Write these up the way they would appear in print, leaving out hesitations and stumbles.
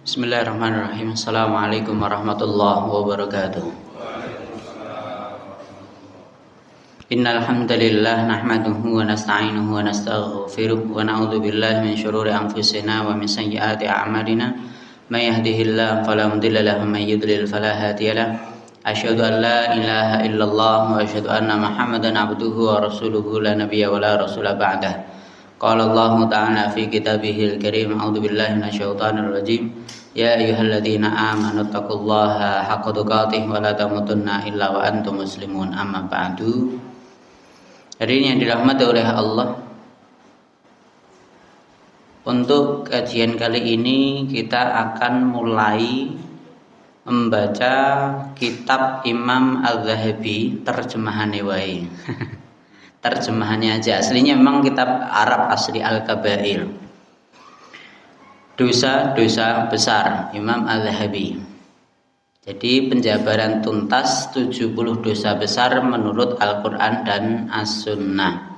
Bismillahirrahmanirrahim. Assalamualaikum warahmatullahi wabarakatuh. Innal hamdalillah nahmaduhu wa nasta'inuhu wa nastaghfiruh wa na'udzu billahi min shururi anfusina wa min sayyiati a'malina. May yahdihillahu fala mudilla lahu wa may yudlil fala hadiyalah. Asyhadu an la ilaha illallah wa asyhadu anna Muhammadan abduhu wa rasuluhu la nabiyya wa la rasula ba'dah. Qala Allah ta'ala fi kitabihil karim. A'udzu billahi minasyaitonir rajim. Ya ayyuhalladzina amanu taqullaha haqqa tuqatih wa la tamutunna illa wa antum muslimun. Amma ba'du. Hari ini yang dirahmati oleh Allah, untuk kajian kali ini kita akan mulai membaca kitab Imam Al-Zahabi, terjemahannya wae. Terjemahannya aja, aslinya memang kitab Arab asli Al-Kabair, dosa-dosa besar Imam Al-Zahabi. Jadi penjabaran tuntas 70 dosa besar menurut Al-Quran dan As-Sunnah.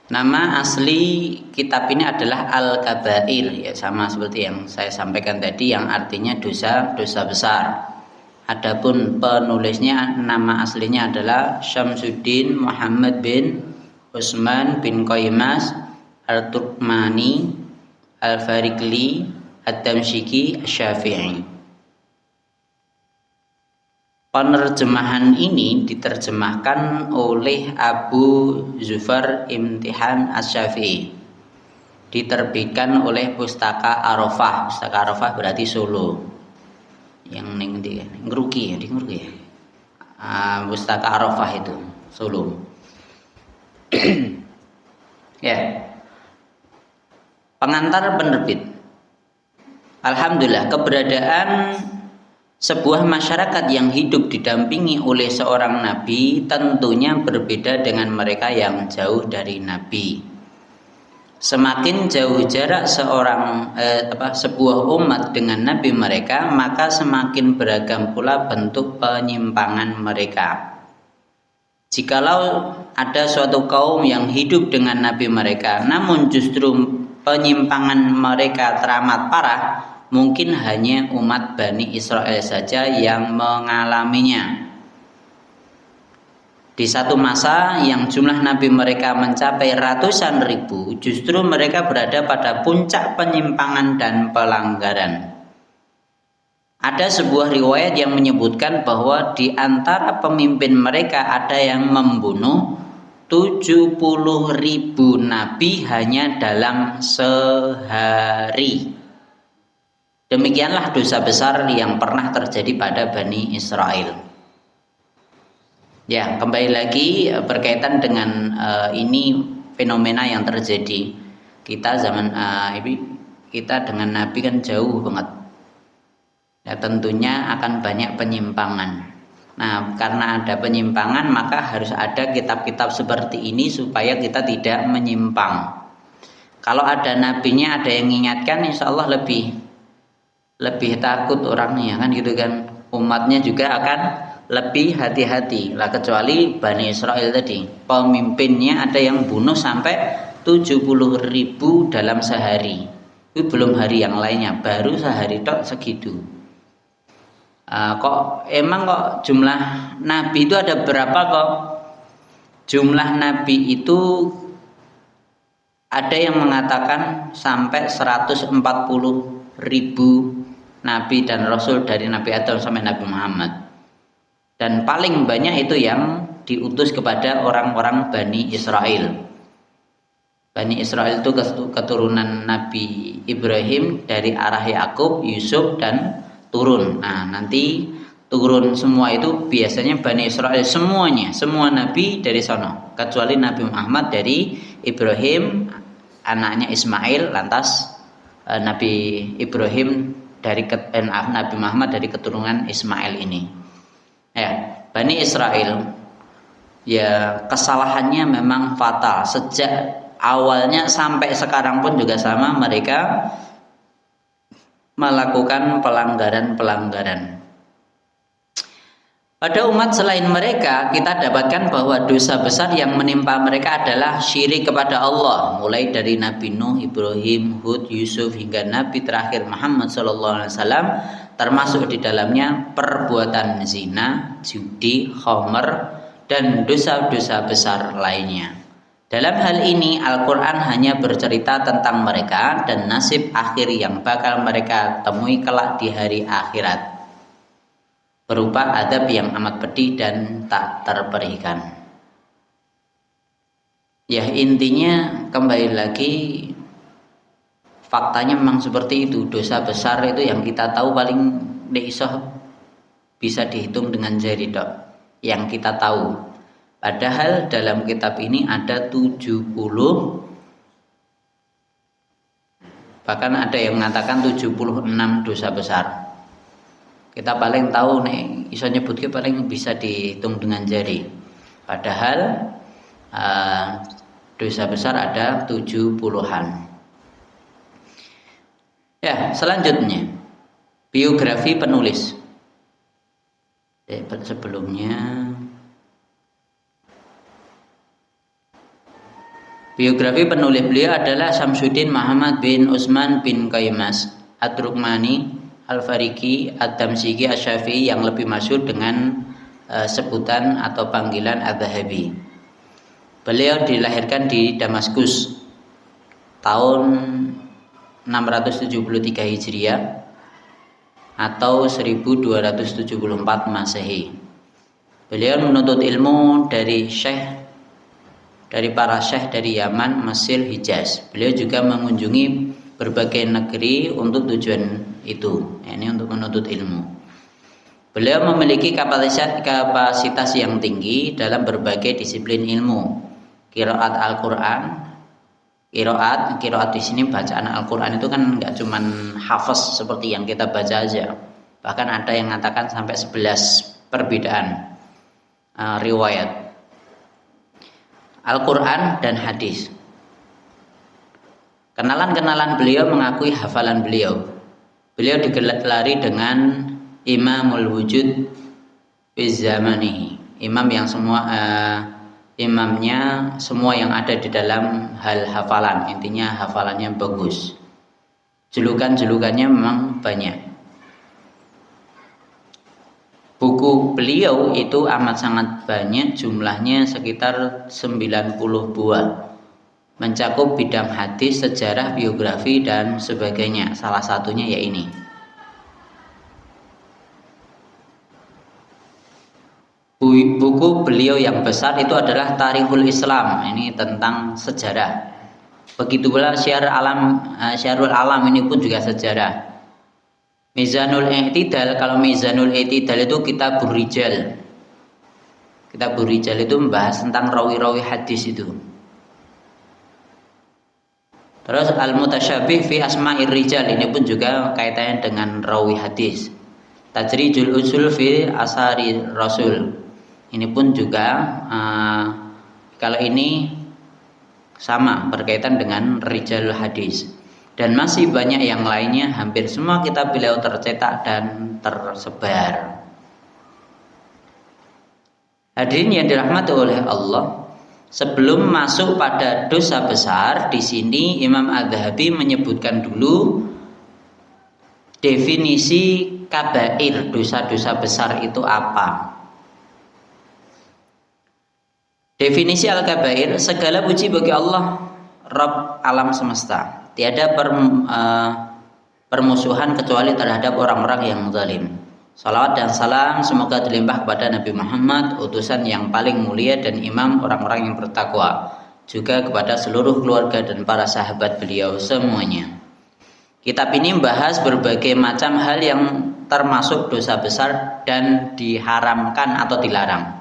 Nama asli kitab ini adalah Al-Kabair, ya, sama seperti yang saya sampaikan tadi, yang artinya dosa-dosa besar. Adapun penulisnya, nama aslinya adalah Syamsuddin Muhammad bin Utsman bin Qaymas Al-Turkmani Al-Farikli Ad-Damsyiki Asy-Syafi'i. Penerjemahan ini diterjemahkan oleh Abu Zufar Imtihan Asy-Syafi'i. Diterbitkan oleh Pustaka Arafah. Pustaka Arafah berarti Solo. Yang di Ngeruki ya. Pustaka Arafah itu Solo. Ya. Pengantar penerbit. Alhamdulillah, keberadaan sebuah masyarakat yang hidup didampingi oleh seorang nabi tentunya berbeda dengan mereka yang jauh dari nabi. Semakin jauh jarak sebuah umat dengan nabi mereka, maka semakin beragam pula bentuk penyimpangan mereka. Jikalau ada suatu kaum yang hidup dengan nabi mereka, namun justru penyimpangan mereka teramat parah, mungkin hanya umat Bani Israel saja yang mengalaminya. Di satu masa yang jumlah nabi mereka mencapai ratusan ribu, justru mereka berada pada puncak penyimpangan dan pelanggaran. Ada sebuah riwayat yang menyebutkan bahwa di antara pemimpin mereka ada yang membunuh 70.000 nabi hanya dalam sehari. Demikianlah dosa besar yang pernah terjadi pada Bani Israel. Ya, kembali lagi berkaitan dengan ini fenomena yang terjadi. Kita zaman kita dengan Nabi kan jauh banget. Ya, tentunya akan banyak penyimpangan. Nah, karena ada penyimpangan, maka harus ada kitab-kitab seperti ini supaya kita tidak menyimpang. Kalau ada nabinya, ada yang mengingatkan, insya Allah lebih takut orangnya, kan gitu kan. Umatnya juga akan lebih hati-hati lah, kecuali Bani Israel tadi, pemimpinnya ada yang bunuh sampai 70.000 dalam sehari. Itu belum hari yang lainnya, baru sehari tok segitu. Kok jumlah nabi itu ada berapa kok? Jumlah nabi itu ada yang mengatakan sampai 140.000 nabi dan rasul, dari Nabi Adam sampai Nabi Muhammad. Dan paling banyak itu yang diutus kepada orang-orang Bani Israel. Bani Israel itu keturunan Nabi Ibrahim dari arah Yakub, Yusuf, dan turun. Nah, nanti turun semua itu biasanya Bani Israel semuanya, semua nabi dari sono, kecuali Nabi Muhammad dari Ibrahim, anaknya Ismail, lantas Nabi Ibrahim Nabi Muhammad dari keturunan Ismail ini. Ya, Bani Israel, ya, kesalahannya memang fatal. Sejak awalnya sampai sekarang pun juga sama, mereka melakukan pelanggaran-pelanggaran. Pada umat selain mereka, kita dapatkan bahwa dosa besar yang menimpa mereka adalah syirik kepada Allah, mulai dari Nabi Nuh, Ibrahim, Hud, Yusuf hingga Nabi terakhir Muhammad SAW, termasuk di dalamnya perbuatan zina, judi, khamr, dan dosa-dosa besar lainnya. Dalam hal ini Al-Quran hanya bercerita tentang mereka dan nasib akhir yang bakal mereka temui kelak di hari akhirat, berupa adab yang amat pedih dan tak terperikan. Ya, intinya kembali lagi faktanya memang seperti itu. Dosa besar itu yang kita tahu paling bisa dihitung dengan jari dok, yang kita tahu. Padahal dalam kitab ini ada 70, bahkan ada yang mengatakan 76 dosa besar. Kita paling tahu nih, iso nyebutke paling bisa dihitung dengan jari. Padahal dosa besar ada 70-an. Ya, selanjutnya biografi penulis. Sebelumnya biografi penulis beliau adalah Syamsuddin Muhammad bin Utsman bin Qaymas Ad-Rukmani Al-Fariki Ad-Damsyiki Asy-Syafi'i yang lebih masyhur dengan sebutan atau panggilan Adz-Dzahabi. Beliau dilahirkan di Damaskus tahun 673 Hijriah atau 1274 Masehi. Beliau menuntut ilmu dari para syekh dari Yaman, Mesir, Hijaz. Beliau juga mengunjungi berbagai negeri untuk tujuan itu, ini untuk menuntut ilmu. Beliau memiliki kapasitas yang tinggi dalam berbagai disiplin ilmu. Qiraat Al-Quran, qiraat di sini bacaan Al-Quran itu kan nggak cuman hafaz seperti yang kita baca aja. Bahkan ada yang mengatakan sampai 11 perbedaan riwayat Al-Quran dan hadis. Kenalan beliau mengakui hafalan beliau. Beliau digelari dengan Imamul Wujud fi zamanihi, imam yang imamnya semua yang ada di dalam hal hafalan. Intinya hafalannya bagus. Julukannya memang banyak. Buku beliau itu amat sangat banyak, jumlahnya sekitar 90 buah. Mencakup bidang hadis, sejarah, biografi, dan sebagainya. Salah satunya ya ini. Buku beliau yang besar itu adalah Tarikhul Islam. Ini tentang sejarah. Begitu pula Syarul Alam ini pun juga sejarah. Mizanul I'tidal, kalau Mizanul I'tidal itu Kitabur Rijal. Kitabur Rijal itu membahas tentang rawi-rawi hadis itu. Terus Al-Mutasyabih fi Asma'ir Rijal, ini pun juga kaitannya dengan rawi hadis. Tajrijul Usul fi Asari Rasul, ini pun juga kalau ini sama berkaitan dengan Rijal hadis. Dan masih banyak yang lainnya, hampir semua kitab beliau tercetak dan tersebar. Hadirin yang dirahmati oleh Allah, sebelum masuk pada dosa besar, di sini Imam Adz-Dzahabi menyebutkan dulu definisi kabair, dosa-dosa besar itu apa. Definisi al-kabair, segala puji bagi Allah, Rabb alam semesta. Tiada permusuhan kecuali terhadap orang-orang yang zalim. Salawat dan salam semoga terlimpah kepada Nabi Muhammad, utusan yang paling mulia dan imam orang-orang yang bertakwa, juga kepada seluruh keluarga dan para sahabat beliau semuanya. Kitab ini membahas berbagai macam hal yang termasuk dosa besar dan diharamkan atau dilarang.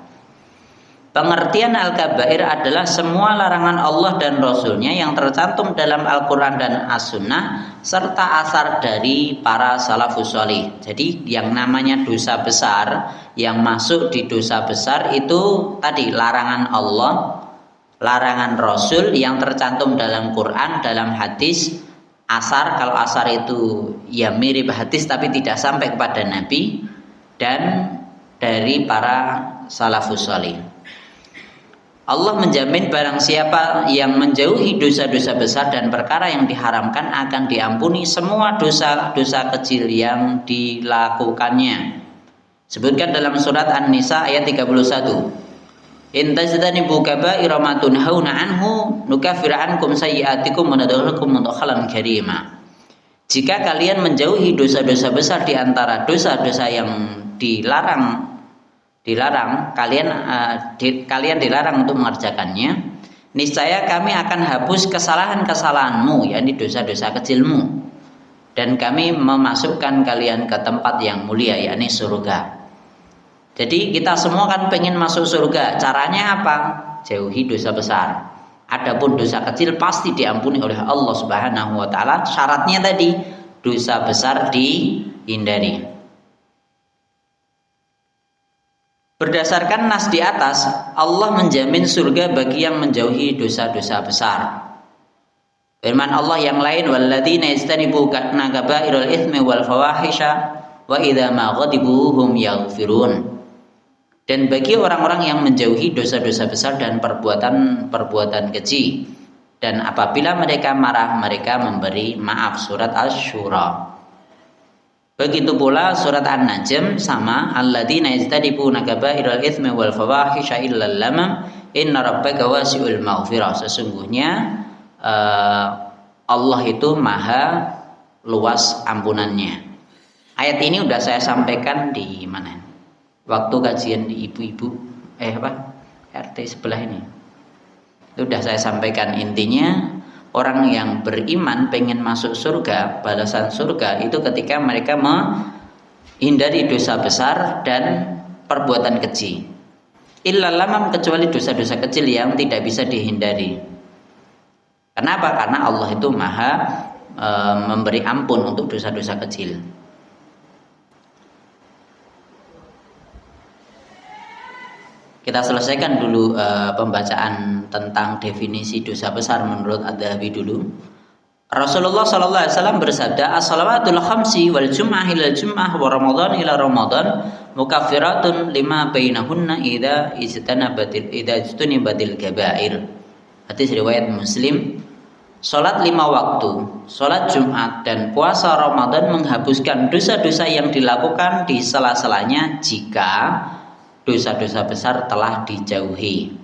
Pengertian al-kabair adalah semua larangan Allah dan Rasulnya yang tercantum dalam Al-Quran dan As-Sunnah serta asar dari para salafus sholih. Jadi yang namanya dosa besar, yang masuk di dosa besar itu tadi larangan Allah, larangan Rasul yang tercantum dalam Quran, dalam hadis, asar. Kalau asar itu ya mirip hadis tapi tidak sampai kepada Nabi, dan dari para salafus salih. Allah menjamin barang siapa yang menjauhi dosa-dosa besar dan perkara yang diharamkan akan diampuni semua dosa-dosa kecil yang dilakukannya. Sebutkan dalam surat An-Nisa ayat 31. In tajtanibu kaba'ira ma tunhauna anhu nukaffir ankum sayyi'atikum wa nadkhulukum mudkhalan karima. Jika kalian menjauhi dosa-dosa besar di antara dosa-dosa yang dilarang, kalian dilarang untuk mengerjakannya, niscaya kami akan hapus kesalahan-kesalahanmu, yakni dosa-dosa kecilmu, dan kami memasukkan kalian ke tempat yang mulia, yakni surga. Jadi kita semua kan pengen masuk surga. Caranya apa? Jauhi dosa besar. Adapun dosa kecil pasti diampuni oleh Allah Subhanahu wa taala. Syaratnya tadi dosa besar dihindari. Berdasarkan nas di atas, Allah menjamin surga bagi yang menjauhi dosa-dosa besar. Firman Allah yang lain, walladzina yajtanibu kaba'irul itsmi wal fawahisha wa idza ma ghadibu hum yaghfirun. Dan bagi orang-orang yang menjauhi dosa-dosa besar dan perbuatan keji, dan apabila mereka marah mereka memberi maaf. Surat Asy-Syura. Begitu pula surat An-Najm sama, alladzina yajtanibuna kaba'irul itsmi wal fawahisha illa lamam inna rabbaka wasi'ul maghfirah. Sesungguhnya Allah itu maha luas ampunannya. Ayat ini sudah saya sampaikan di mana? Waktu kajian di ibu-ibu RT sebelah ini. Itu sudah saya sampaikan, intinya orang yang beriman pengen masuk surga, balasan surga itu ketika mereka menghindari dosa besar dan perbuatan keji. Illa lamam, kecuali dosa-dosa kecil yang tidak bisa dihindari. Kenapa? Karena Allah itu maha memberi ampun untuk dosa-dosa kecil. Kita selesaikan dulu pembacaan tentang definisi dosa besar menurut Adz-Dzahabi dulu. Rasulullah sallallahu alaihi wasallam bersabda, as-salawatul khamsi wal jum'ah ila jum'ah wa ramadan ila ramadan mukaffiratun lima bainahunna idza ijtanibatil kaba'ir. Hadis riwayat Muslim. Salat 5 waktu, salat Jumat dan puasa Ramadan menghapuskan dosa-dosa yang dilakukan di sela-selanya jika dosa-dosa besar telah dijauhi.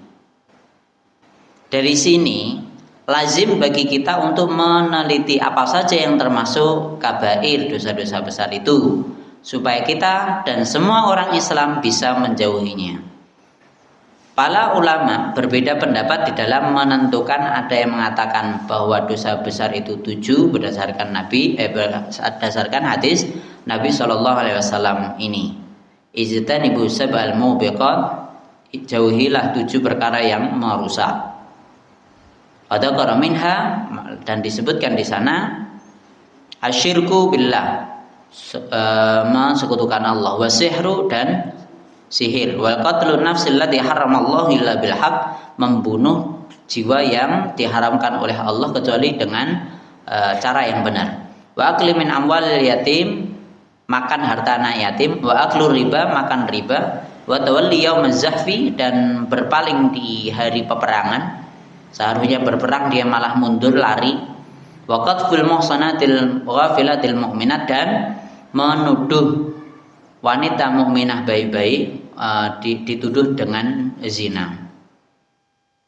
Dari sini lazim bagi kita untuk meneliti apa saja yang termasuk kabair, dosa-dosa besar itu, supaya kita dan semua orang Islam bisa menjauhinya. Para ulama berbeda pendapat di dalam menentukan. Ada yang mengatakan bahwa dosa besar itu 7 berdasarkan berdasarkan hadis Nabi Shallallahu Alaihi Wasallam ini. Ijtanibu sab'al mubiqat, jauhilah 7 perkara yang merusak. Adakara minha, dan disebutkan di sana asyirku billah, mensekutukan Allah, wasihru, dan sihir, wal qatlun nafsil lati haramallahu illa bil haq, membunuh jiwa yang diharamkan oleh Allah kecuali dengan cara yang benar, wa akli min amwalil yatim, makan harta anak yatim, wa aklu riba, makan riba, wa tawalli yaumaz zahfi, dan berpaling di hari peperangan, seharusnya berperang dia malah mundur lari, wa qadful muhsanatil ghafilatil mu'minat, dan menuduh wanita mukminah baik-baik dituduh dengan zina.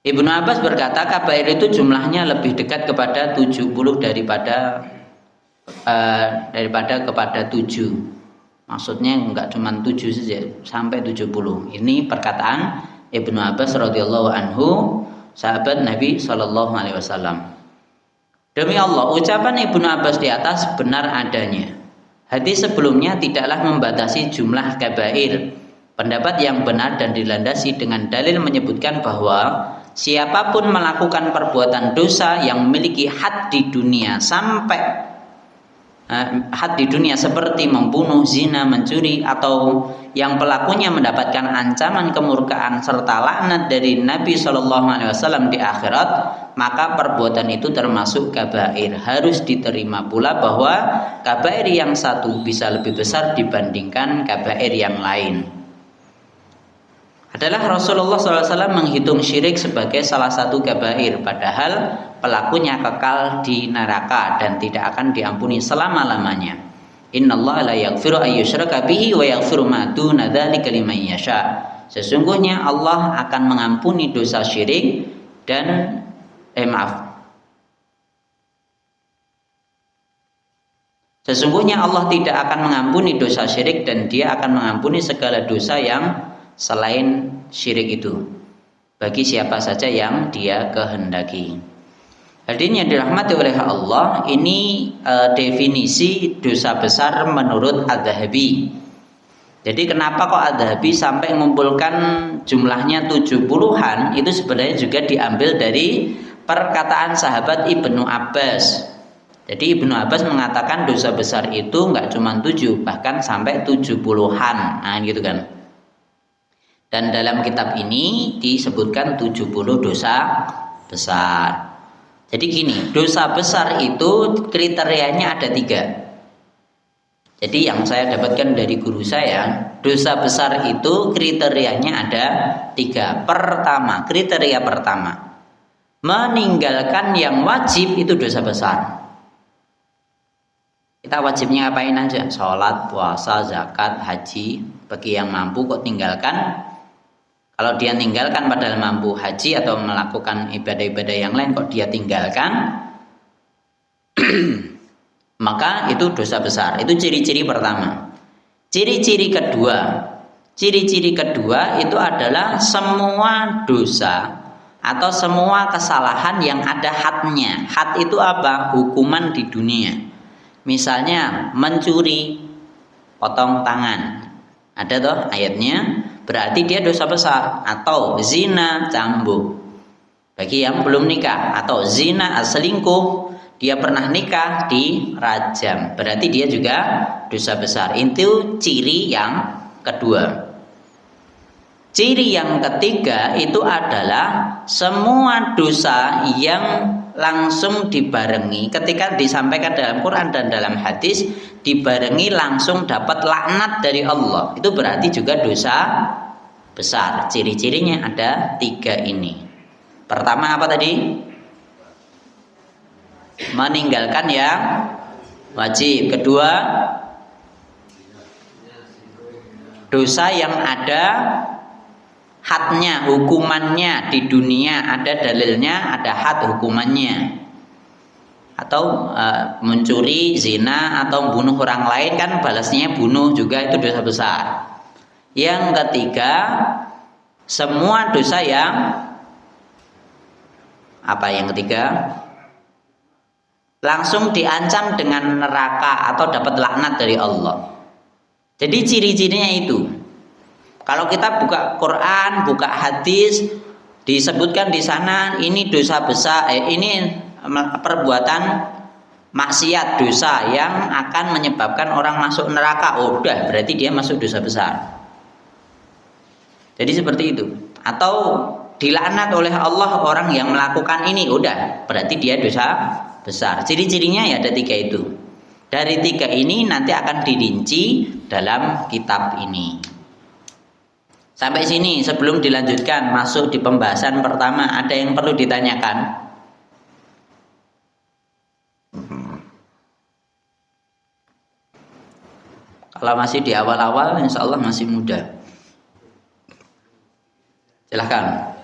Ibnu Abbas berkata kabair itu jumlahnya lebih dekat kepada 70 daripada kepada 7. Maksudnya enggak cuma 7 saja, sampai 70. Ini perkataan Ibnu Abbas radhiyallahu anhu, sahabat Nabi sallallahu alaihi wasallam. Demi Allah, ucapan Ibnu Abbas di atas benar adanya. Hadis sebelumnya tidaklah membatasi jumlah kabair. Pendapat yang benar dan dilandasi dengan dalil menyebutkan bahwa siapapun melakukan perbuatan dosa yang memiliki had di dunia seperti membunuh, zina, mencuri, atau yang pelakunya mendapatkan ancaman kemurkaan serta laknat dari Nabi SAW di akhirat, maka perbuatan itu termasuk kabair. Harus diterima pula bahwa kabair yang satu bisa lebih besar dibandingkan kabair yang lain. adalah Rasulullah SAW menghitung syirik sebagai salah satu kabair, padahal pelakunya kekal di neraka dan tidak akan diampuni selama-lamanya. Innallaha la yaghfiru ayyushraka bihi wa yaghfiru ma duna dzalika liman yasha. Sesungguhnya Allah akan mengampuni dosa syirik dan Sesungguhnya Allah tidak akan mengampuni dosa syirik dan Dia akan mengampuni segala dosa yang selain syirik itu bagi siapa saja yang Dia kehendaki. Hadirin yang dirahmati oleh Allah, ini definisi dosa besar menurut Adz-Dzahabi. Jadi kenapa kok Adz-Dzahabi sampai mengumpulkan jumlahnya 70-an? Itu sebenarnya juga diambil dari perkataan sahabat Ibnu Abbas. Jadi Ibnu Abbas mengatakan dosa besar itu enggak cuma 7, bahkan sampai 70-an. Nah, gitu kan. Dan dalam kitab ini disebutkan 70 dosa besar. Jadi gini, dosa besar itu kriterianya ada 3. Jadi yang saya dapatkan dari guru saya, dosa besar itu kriterianya ada 3. Pertama, kriteria pertama, meninggalkan yang wajib itu dosa besar. Kita wajibnya ngapain aja? Sholat, puasa, zakat, haji. Bagi yang mampu kok tinggalkan. Kalau dia tinggalkan padahal mampu haji atau melakukan ibadah-ibadah yang lain kok dia tinggalkan, maka itu dosa besar. Itu ciri-ciri pertama. Ciri-ciri kedua itu adalah semua dosa atau semua kesalahan yang ada hadnya. Had itu apa? Hukuman di dunia. Misalnya mencuri, potong tangan. Ada toh ayatnya, berarti dia dosa besar. Atau zina, cambuk. Bagi yang belum nikah, atau zina, selingkuh, dia pernah nikah, dirajam. Berarti dia juga dosa besar. Itu ciri yang kedua. Ciri yang ketiga itu adalah semua dosa yang langsung dibarengi ketika disampaikan dalam Quran dan dalam hadis, dibarengi langsung dapat laknat dari Allah. Itu berarti juga dosa besar. Ciri-cirinya ada 3 ini. Pertama apa tadi? Meninggalkan yang wajib. Kedua, dosa yang ada hadnya, hukumannya di dunia, ada dalilnya, ada had hukumannya. Atau mencuri, zina, atau bunuh orang lain kan balasnya bunuh juga, itu dosa besar. Yang ketiga, semua dosa yang apa yang ketiga? Langsung diancam dengan neraka atau dapat laknat dari Allah. Jadi ciri-cirinya itu. Kalau kita buka Quran, buka hadis, disebutkan di sana ini dosa besar, ini perbuatan maksiat, dosa yang akan menyebabkan orang masuk neraka. Oh, udah, berarti dia masuk dosa besar. Jadi seperti itu. Atau dilaknat oleh Allah orang yang melakukan ini, udah, berarti dia dosa besar. Ciri-cirinya ya ada 3 itu. Dari 3 ini nanti akan dirinci dalam kitab ini. Sampai sini sebelum dilanjutkan masuk di pembahasan pertama, ada yang perlu ditanyakan? Kalau masih di awal-awal, insya Allah masih mudah. Silahkan.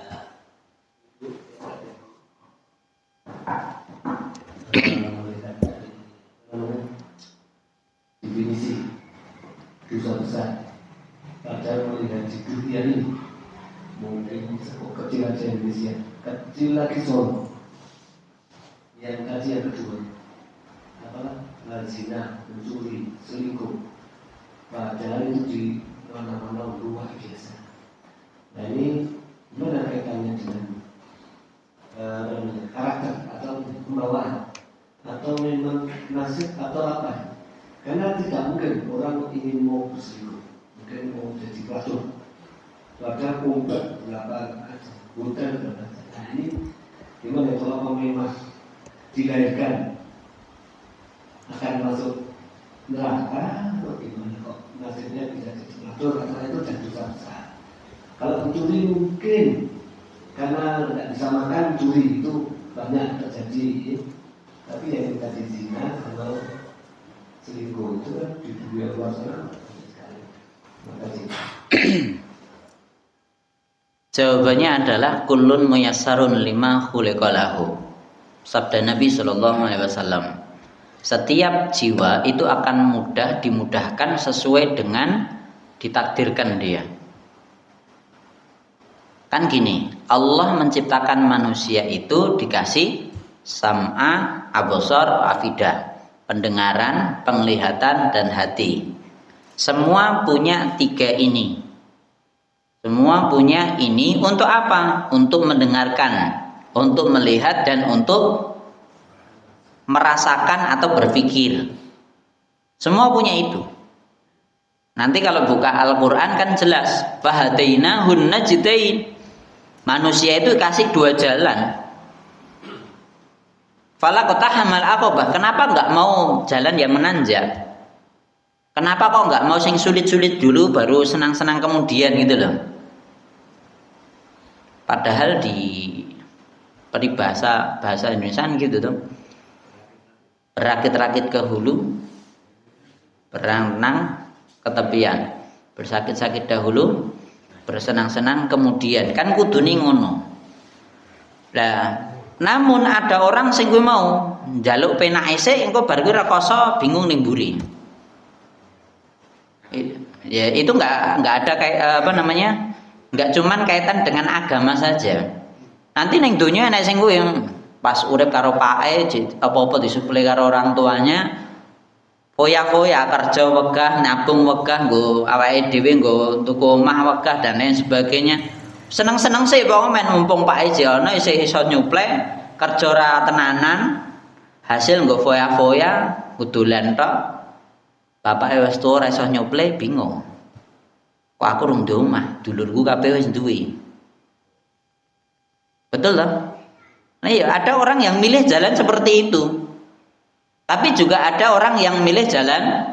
Definisi dosa besar. Padahal melihat di dunia ini mungkin kecil aja Indonesia, kecil lagi Solo. Yang tadi yang kedua, apa? Zina, mencuri, selingkuh. Padahal itu di mana-mana luar biasa. Nah ini gimana kaitannya dengan karakter atau pembawaan atau memang nasib atau apa? Karena tidak mungkin orang ingin mau berselingkuh, mungkin mau jadi pelacur, padahal umpet berapa hotel berapa. Nah ini gimana kalau memang dilahirkan akan masuk neraka atau gimana kok nasibnya bisa jadi pelacur? Karena itu dan dosa besar. Kalau mencuri mungkin karena tidak bisa makan, curi itu banyak terjadi ya. Tapi yang tadi zina atau selingkuh itu kan di dunia luar sana banyak sekali. Makasih. Jawabannya adalah kullun muyassarun lima khuliqalahu. Sabda Nabi Shallallahu Alaihi Wasallam. Setiap jiwa itu akan mudah dimudahkan sesuai dengan ditakdirkan dia. Kan gini, Allah menciptakan manusia itu dikasih sam'a, absar, afidah, pendengaran, penglihatan, dan hati. Semua punya tiga ini. Semua punya ini untuk apa? Untuk mendengarkan, untuk melihat, dan untuk merasakan atau berpikir. Semua punya itu. Nanti kalau buka Al-Quran kan jelas, fahadainahun najdain. Manusia itu kasih dua jalan. Fala qatahamal aqabah. Kenapa nggak mau jalan yang menanjak? Kenapa kok nggak mau sing sulit-sulit dulu baru senang-senang kemudian gitu loh? Padahal di peribahasa bahasa Indonesia gitu tuh. Berakit-rakit ke hulu, berenang ke tepian. Bersakit-sakit dahulu, bersenang-senang kemudian. Kan kudune ngono. Lah, namun ada orang sing kuwi mau njaluk penake sik engko bar kuwi rekoso bingung ning mburi. Ya itu nggak ada kayak apa namanya? Nggak cuman kaitan dengan agama saja. Nanti ning donya ana sing kuwi pas urip karo pake apa-apa disuplai karo orang tuanya. Foya-foya kerja wegah, nabung wegah, nggo awake dhewe nggo tuku omah wegah dan lain sebagainya. Seneng-seneng sih pokoke men mumpung Pak Eji ana isih iso nyuplai, kerja ora tenanan, hasil nggo foya-foya, kudulan tok. Bapake wis tuwa ora iso nyuplai, bingung. Kok aku rung duwe omah, dulurku kabeh wis duwe. Betul toh? Nah ya ada orang yang milih jalan seperti itu. Tapi juga ada orang yang milih jalan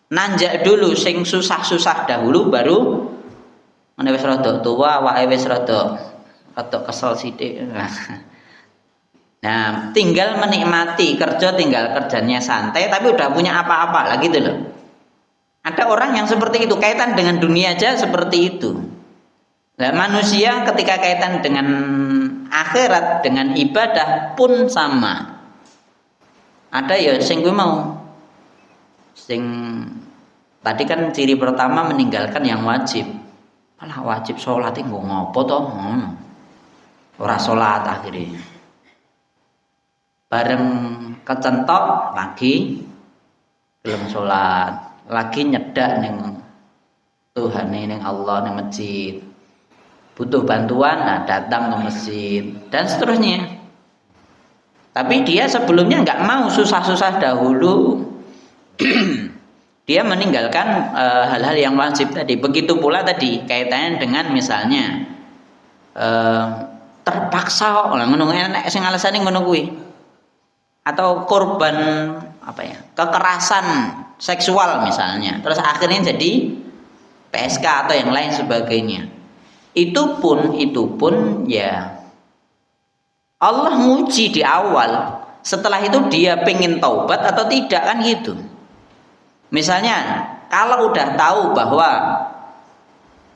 nanjak dulu sing susah-susah dahulu baru ana wis rada tuwa awake wis rada kesel sithik. Nah, tinggal menikmati kerja tinggal kerjanya santai tapi udah punya apa-apa lah gitu loh. Ada orang yang seperti itu kaitan dengan dunia aja seperti itu. Nah, manusia ketika kaitan dengan akhirat dengan ibadah pun sama. Ada ya sing kuwi mau sing tadi kan ciri pertama meninggalkan yang wajib. Malah wajib sholat iki nggo ngopo to ngono. Ora sholat akhirnya. Bareng kecentok lagi belum sholat, lagi nyedak ning Tuhan ning Allah ning masjid. Butuh bantuan, nah datang ke masjid dan seterusnya. Tapi dia sebelumnya nggak mau susah-susah dahulu. Dia meninggalkan hal-hal yang wajib tadi. Begitu pula tadi kaitannya dengan misalnya terpaksa ngono enek sing alasane ngono kuwi. Atau korban apa ya? Kekerasan seksual misalnya. Terus akhirnya jadi PSK atau yang lain sebagainya. Itu pun ya Allah nguji di awal, setelah itu dia pengen taubat atau tidak kan gitu. Misalnya kalau udah tahu bahwa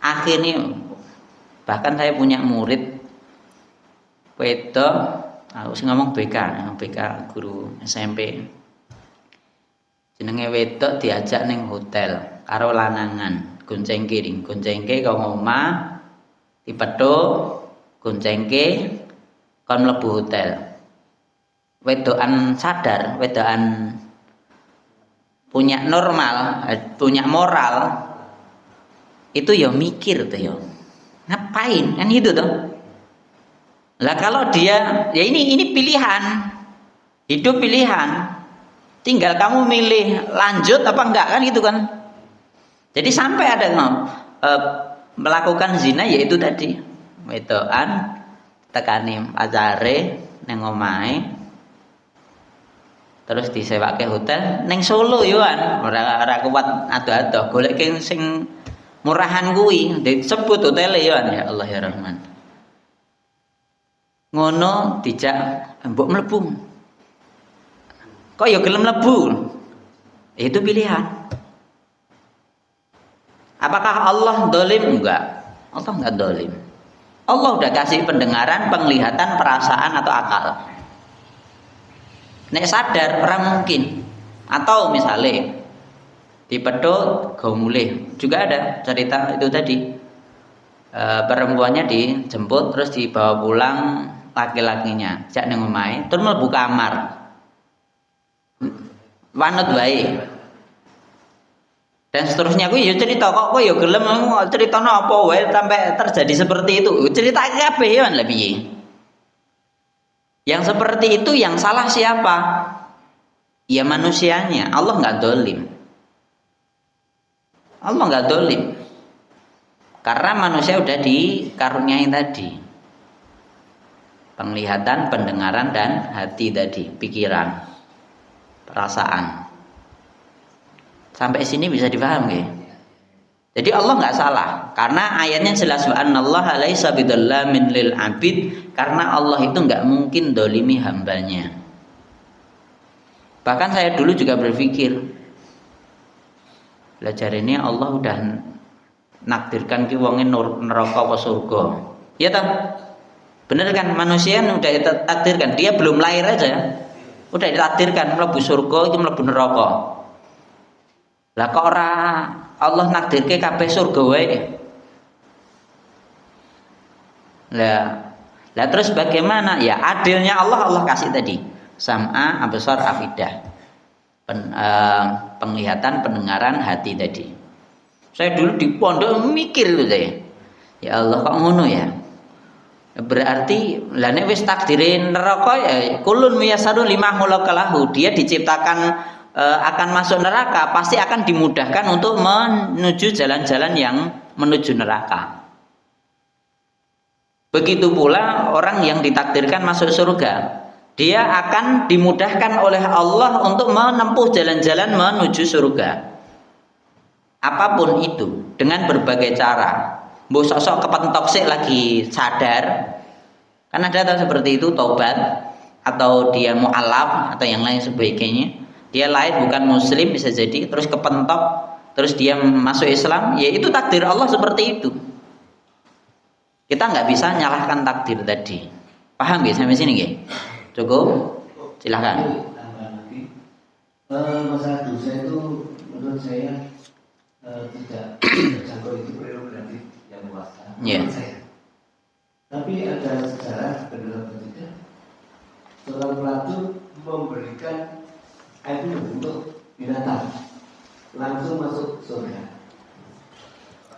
akhirnya bahkan saya punya murid wedok, aku sih ngomong BK guru SMP. Jenenge wedok diajak ning hotel karo lanangan, goncengke kok ngomah dipethuk goncengke kon mlebu hotel. Wedokan sadar, wedokan punya normal, punya moral. Itu ya mikir tuh ya. Ngapain? Kan itu tuh. Lah kalau dia ya ini pilihan. Hidup pilihan. Tinggal kamu milih lanjut apa enggak kan gitu kan. Jadi sampai ada melakukan zina yaitu tadi. Wedokan tekani pacare neng omahe terus disewake hotel neng Solo yo kan ora kuat ado-ado golek sing Murahan kuwi disebut hotel ya Allah ya Rahman. Ngono dijak mbok mlebu. Kok ya gelem mlebu? Itu pilihan. Apakah Allah dolim? Enggak. Allah enggak dolim. Allah udah kasih pendengaran, penglihatan, perasaan atau akal. Nek sadar orang mungkin. Atau misalnya dipedhot go mulih. Juga ada cerita itu tadi. Perempuannya dijemput terus dibawa pulang laki-lakinya. Jak ning omahe, terus mlebu kamar. Wanut wae. Dan seterusnya aku ya cerita kok ya gelem ceritanya apa wae sampai terjadi seperti itu. Cerita kabeh ya lah piye. Yang seperti itu yang salah siapa? Ya manusianya. Allah enggak dolim. Allah enggak dolim. Karena manusia udah dikaruniai tadi. Penglihatan, pendengaran dan hati tadi, pikiran, perasaan. Sampai sini bisa dipaham nggih? Jadi Allah nggak salah karena ayatnya jelas wa annallaha laisa bidzallamin lil abid, karena Allah itu nggak mungkin dolimi hambanya. Bahkan saya dulu juga berpikir, belajar ini Allah udah nakdirkan ki wonge neraka apa surga. Ya toh? Bener kan, manusia udah ditakdirkan, dia belum lahir aja udah ditakdirkan mlebu surga itu mlebu neraka. Lah kok ora Allah nakdirke kabeh surga wae. Lah terus bagaimana? Ya adilnya Allah kasih tadi sam'a, absar, afidah. Penglihatan, pendengaran, hati tadi. Saya dulu di pondok mikir loh saya. Ya Allah kok ngono ya? Berarti lah nek wis takdire neraka ya kulun miyasarun lima khulaqalahu, dia diciptakan akan masuk neraka, pasti akan dimudahkan untuk menuju jalan-jalan yang menuju neraka. Begitu pula orang yang ditakdirkan masuk surga, dia akan dimudahkan oleh Allah untuk menempuh jalan-jalan menuju surga. Apapun itu dengan berbagai cara. Mbok sok-sok kepentok sik lagi sadar. Kan ada seperti itu, taubat atau dia mu'alaf atau yang lain sebagainya. Dia lahir bukan muslim bisa jadi, terus kepentok, terus dia masuk Islam, ya itu takdir Allah seperti itu. Kita nggak bisa nyalahkan takdir tadi. Paham nggih sampai sini nggih? Cukup? Silahkan. Masalah dosa itu menurut saya tidak terjangkau, itu prerogatif yang kuasa. Yeah. Tapi ada sejarah benar atau tidak, seorang pelacur memberikan air minum untuk binatang langsung masuk surga.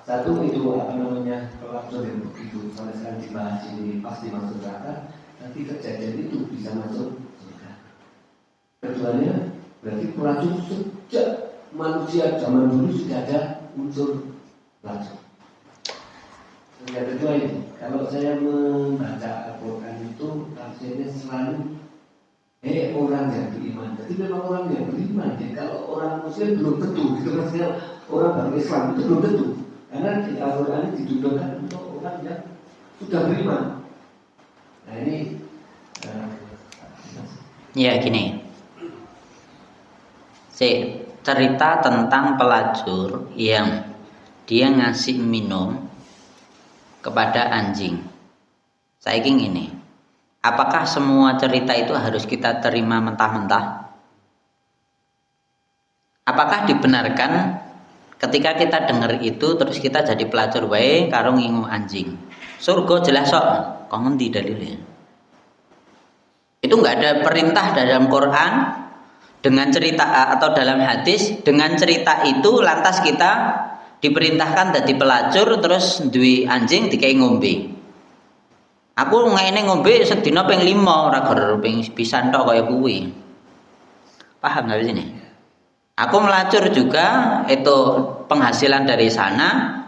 Satu itu pelacur yang begitu sampai sekarang dibahas ini pasti masuk neraka. Nanti kejadian itu bisa masuk surga. Keduanya berarti pelacur sejak manusia zaman dulu sudah ada unsur pelacur. Yang kedua ini, kalau saya membaca Al-Quran itu tafsirnya selalu orang yang beriman. Jadi memang orang yang beriman. Jadi kalau orang Muslim belum tentu, gitu maksudnya orang baru Islam itu belum tentu. Karena di Al-Quran ini ditujukan untuk orang yang sudah beriman. Nah ini ya gini. Cerita tentang pelacur yang dia ngasih minum kepada anjing. Saya ingin ini. Apakah semua cerita itu harus kita terima mentah-mentah? Apakah dibenarkan ketika kita dengar itu terus kita jadi pelacur wae karo ngingu anjing? Surga jelas kok. Kok ngendi dalilnya? Itu enggak ada perintah dalam Quran dengan cerita atau dalam hadis dengan cerita itu lantas kita diperintahkan dadi pelacur terus duwe anjing dikai ngombe. Aku ngene ngombe sedina ping 5 ora ger ping pisan tok kaya kuwi. Paham enggak sini? Aku melacur juga itu penghasilan dari sana.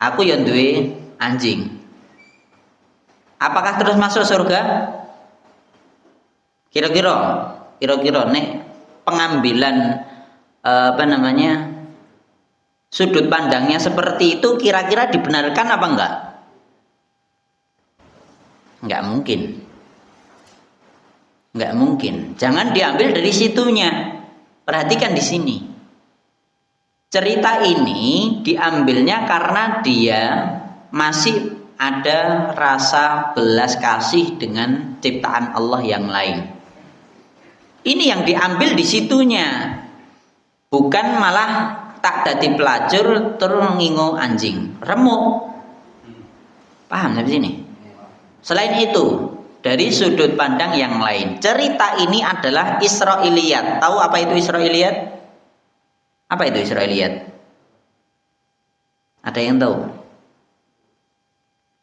Aku yang duwe anjing. Apakah terus masuk surga? Kira-kira nek pengambilan sudut pandangnya seperti itu kira-kira dibenarkan apa enggak? Enggak mungkin. Enggak mungkin. Jangan diambil dari situnya. Perhatikan di sini. Cerita ini diambilnya karena dia masih ada rasa belas kasih dengan ciptaan Allah yang lain. Ini yang diambil di situnya. Bukan malah tak dadi pelacur terus ngingu anjing. Remuk. Paham sampai sini? Selain itu, dari sudut pandang yang lain, cerita ini adalah Israiliyat. Tahu apa itu Israiliyat? Apa itu Israiliyat? Ada yang tahu?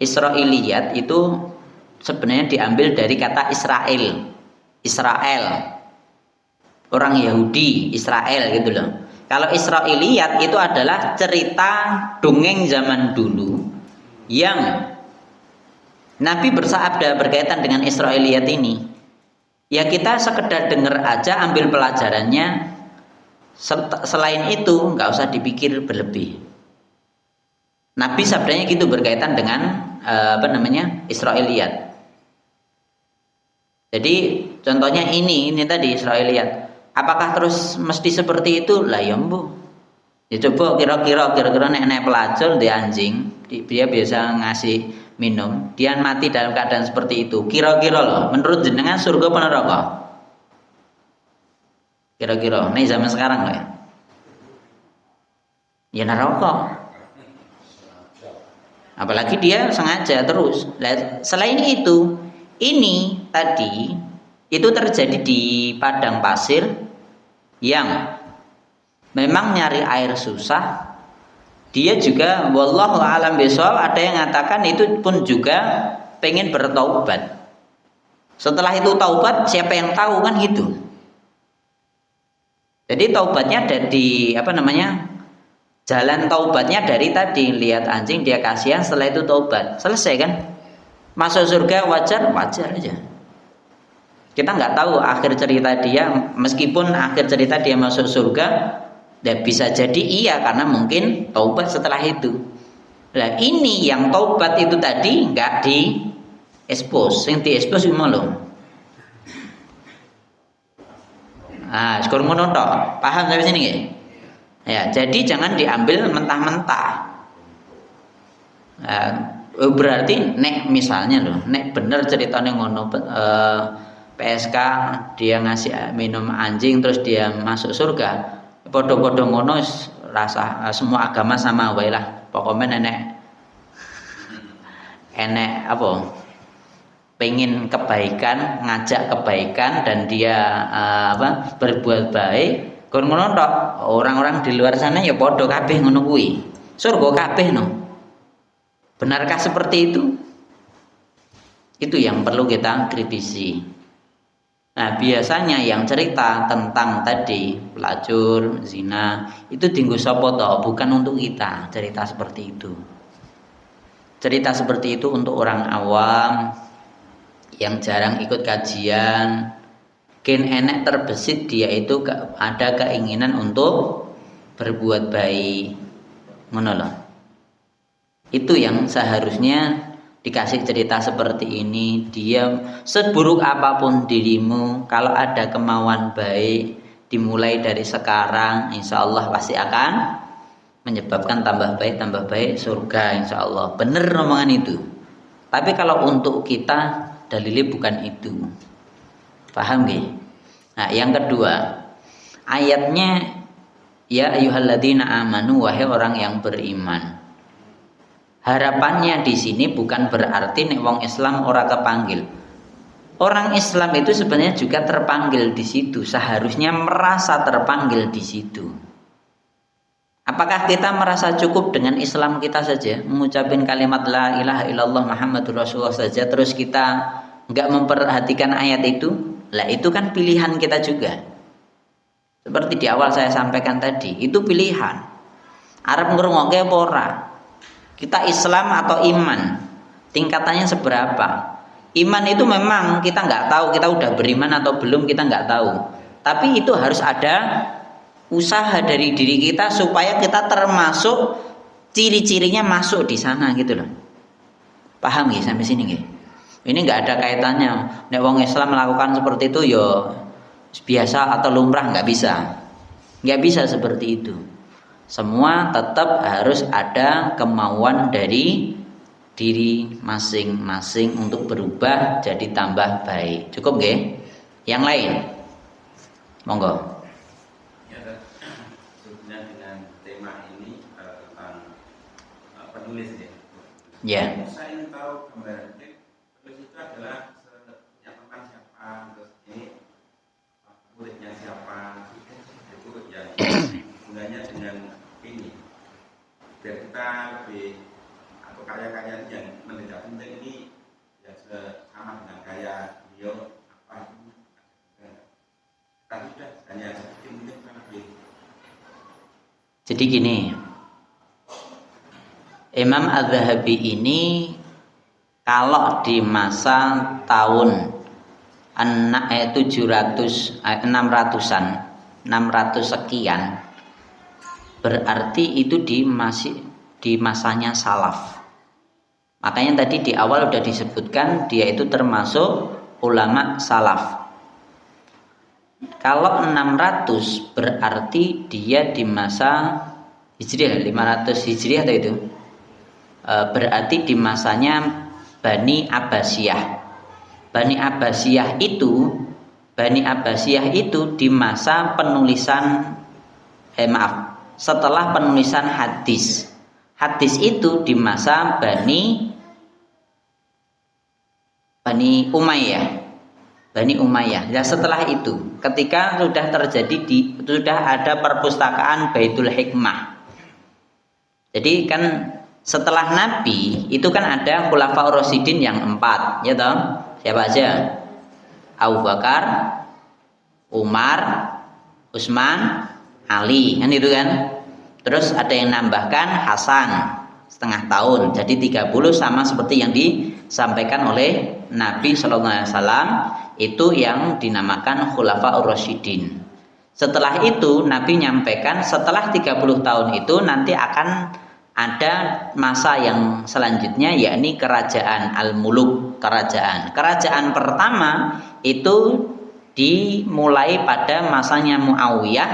Israiliyat itu sebenarnya diambil dari kata Israel. Israel. Orang Yahudi, Israel gitu loh. Kalau Israiliyat itu adalah cerita dongeng zaman dulu yang Nabi bersabda berkaitan dengan Israiliyat ini. Ya kita sekedar dengar aja, ambil pelajarannya. Selain itu nggak usah dipikir berlebih. Nabi sabdanya gitu berkaitan dengan Israiliyat. Jadi contohnya ini tadi Israiliyat. Apakah terus mesti seperti itu? Lah ya mbu. Ya coba kira-kira nek pelacur di anjing, dia biasa ngasih minum, dia mati dalam keadaan seperti itu. Kira-kira loh, menurut jenengan surga apa neraka? Kira-kira, nih zaman sekarang loh ya. Ya neraka. Apalagi dia sengaja terus. Selain itu, ini tadi itu terjadi di padang pasir yang memang nyari air susah. Dia juga wallahu alam bisawab, ada yang mengatakan itu pun juga pengen bertaubat. Setelah itu taubat, siapa yang tahu kan gitu. Jadi taubatnya dari jalan taubatnya dari tadi lihat anjing dia kasihan, setelah itu taubat, selesai kan? Masuk surga wajar aja. Kita nggak tahu akhir cerita dia, meskipun akhir cerita dia masuk surga, dan bisa jadi iya karena mungkin taubat setelah itu. Nah ini yang taubat itu tadi nggak di expose, yang di expose gimana loh? Ah, skor ngono tok. Paham sampai sini nggih? Ya, jadi jangan diambil mentah-mentah. Berarti nek misalnya loh, nek bener ceritanya ngono PSK dia ngasih minum anjing terus dia masuk surga. Podo-podo ngono rasa semua agama sama wae lah. Pokoknya enek apa? Pengen kebaikan, ngajak kebaikan dan dia berbuat baik. Kon ngono tok, orang-orang di luar sana ya podo kabeh ngono kuwi. Surga kabeh no. Benarkah seperti itu? Itu yang perlu kita kritisi. Nah, biasanya yang cerita tentang tadi pelacur, zina, itu dinggo sapa to? Bukan untuk kita cerita seperti itu. Cerita seperti itu untuk orang awam yang jarang ikut kajian, kin enek terbesit dia itu ada keinginan untuk berbuat baik, ngono loh. Itu yang seharusnya dikasih cerita seperti ini. Dia seburuk apapun dirimu, kalau ada kemauan baik dimulai dari sekarang, insya Allah pasti akan menyebabkan tambah baik surga insya Allah. Bener omongan itu. Tapi kalau untuk kita dalilnya bukan itu. Paham gak? Nah, yang kedua, ayatnya ya ayyuhalladzina amanu, wahai orang yang beriman. Harapannya di sini bukan berarti nek wong Islam ora kepanggil. Orang Islam itu sebenarnya juga terpanggil di situ, seharusnya merasa terpanggil di situ. Apakah kita merasa cukup dengan Islam kita saja, mengucapkan kalimat la ilaha illallah Muhammadur Rasulullah saja, terus kita nggak memperhatikan ayat itu? Lah itu kan pilihan kita juga. Seperti di awal saya sampaikan tadi, itu pilihan. Arab ngrungokke apa ora? Kita Islam atau iman? Tingkatannya seberapa? Iman itu memang kita nggak tahu, kita udah beriman atau belum kita nggak tahu. Tapi itu harus ada usaha dari diri kita supaya kita termasuk ciri-cirinya masuk di sana gitu loh. Paham nggih sampai sini nggih? Ini nggak ada kaitannya. Nek wong Islam melakukan seperti itu yo biasa atau lumrah, nggak bisa. Nggak bisa seperti itu. Semua tetap harus ada kemauan dari diri masing-masing untuk berubah jadi tambah baik. Cukup nggih? Yang lain? Monggo. Ya, sebetulnya dengan tema ini tentang penulis ya. Ya. Saya ingin tahu gambarannya penulis itu adalah yang tentang siapa, terus ini muridnya siapa, itu yang hubungannya dengan ini. Biar kita lebih atau karya-karya yang mendekat ini yang sama dengan karya beliau apa itu. Tadi sudah hanya sedikit mungkin lebih. Jadi gini, Imam Az-Zahabi ini kalau di masa tahun 600-an, 600 sekian, berarti itu masih di masanya salaf. Makanya tadi di awal sudah disebutkan dia itu termasuk ulama salaf. Kalau 600 berarti dia di masa Hijriah, 500 Hijriah atau itu? Berarti di masanya Bani Abbasiyah. Bani Abbasiyah itu di masa penulisan setelah penulisan hadis. Hadis itu di masa Bani Umayyah. Bani Umayyah. Ya, setelah itu, ketika sudah sudah ada perpustakaan Baitul Hikmah. Jadi kan setelah Nabi itu kan ada Khulafaur Rasyidin yang 4, ya toh? Siapa aja? Abu Bakar, Umar, Utsman, Ali, kan itu kan? Terus ada yang nambahkan Hasan setengah tahun, jadi 30 sama seperti yang disampaikan oleh Nabi SAW. Itu yang dinamakan Khulafaur Rasyidin. Setelah itu Nabi nyampaikan setelah 30 tahun itu nanti akan ada masa yang selanjutnya, yakni kerajaan Al-Muluk, kerajaan pertama itu dimulai pada masanya Muawiyah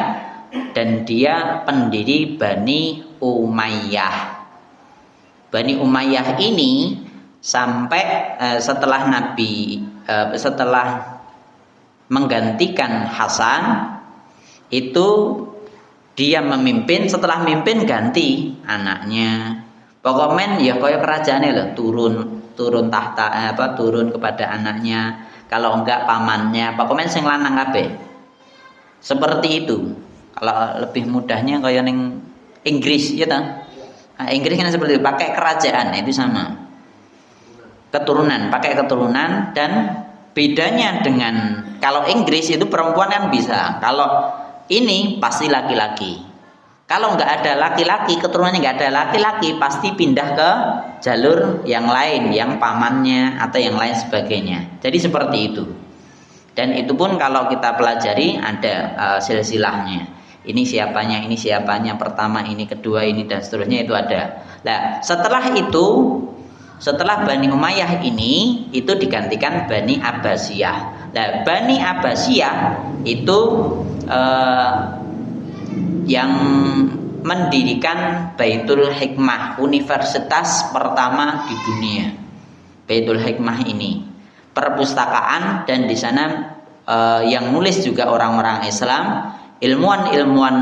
dan dia pendiri Bani Umayyah. Bani Umayyah ini sampai setelah Nabi setelah menggantikan Hasan itu dia memimpin, setelah memimpin ganti anaknya. Pokoknya ya kaya kerajaannya loh, turun tahta turun kepada anaknya, kalau enggak pamannya, pokoknya sing lanang kabeh. Seperti itu. Kalau lebih mudahnya kaya ning Inggris ya ta. Nah, Inggris kan seperti itu, pakai kerajaan itu sama. Pakai keturunan, dan bedanya dengan kalau Inggris itu perempuan kan bisa, kalau ini pasti laki-laki. Kalau nggak ada laki-laki, keturunannya nggak ada laki-laki, pasti pindah ke jalur yang lain, yang pamannya atau yang lain sebagainya. Jadi seperti itu. Dan itu pun kalau kita pelajari ada silsilahnya. Ini siapanya, pertama ini, kedua ini, dan seterusnya itu ada. Nah, setelah Bani Umayyah ini itu digantikan Bani Abbasiyah. Nah, Bani Abbasiyah itu yang mendirikan Baitul Hikmah, universitas pertama di dunia. Baitul Hikmah ini perpustakaan, dan di sana yang nulis juga orang-orang Islam, ilmuwan-ilmuwan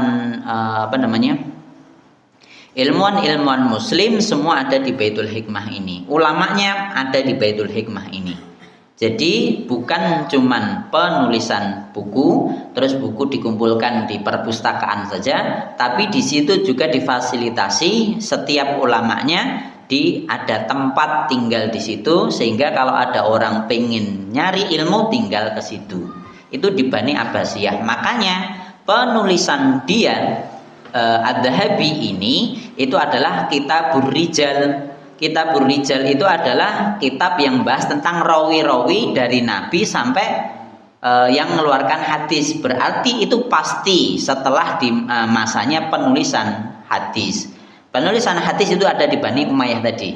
ilmuwan Muslim semua ada di Baitul Hikmah ini. Ulamanya ada di Baitul Hikmah ini. Jadi bukan cuman penulisan buku, terus buku dikumpulkan di perpustakaan saja, tapi di situ juga difasilitasi setiap ulamanya ada tempat tinggal di situ, sehingga kalau ada orang pengen nyari ilmu tinggal ke situ. Itu di Bani Abbasiyah. Makanya penulisan dia Az-Zahabi ini itu adalah Kitabur Rijal. Kitabur Rijal itu adalah kitab yang bahas tentang rawi-rawi dari Nabi sampai yang mengeluarkan hadis. Berarti itu pasti setelah di masanya penulisan hadis. Penulisan hadis itu ada di Bani Umayyah tadi.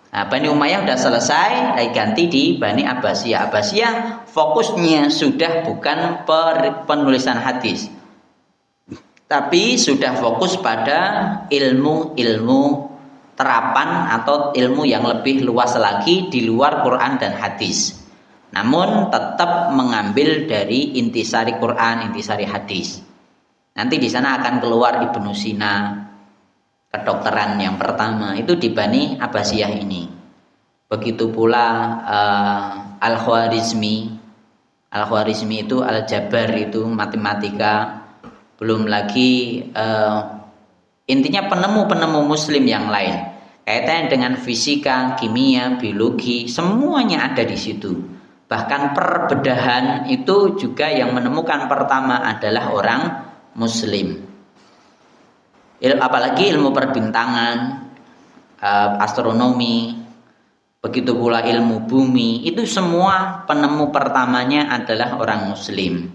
Nah, Bani Umayyah sudah selesai, ganti di Bani Abbasiyah. Abbasiyah fokusnya sudah bukan penulisan hadis, tapi sudah fokus pada ilmu-ilmu terapan atau ilmu yang lebih luas lagi di luar Quran dan hadis. Namun tetap mengambil dari intisari Quran, intisari hadis. Nanti di sana akan keluar Ibnu Sina, kedokteran yang pertama itu di Bani Abbasiyah ini. Begitu pula Al-Khwarizmi. Al-Khwarizmi itu Al-Jabar, itu matematika. Belum lagi intinya penemu-penemu muslim yang lain. Kaitannya dengan fisika, kimia, biologi, semuanya ada di situ. Bahkan perbedahan itu juga yang menemukan pertama adalah orang muslim. Apalagi ilmu perbintangan, astronomi, begitu pula ilmu bumi, itu semua penemu pertamanya adalah orang muslim.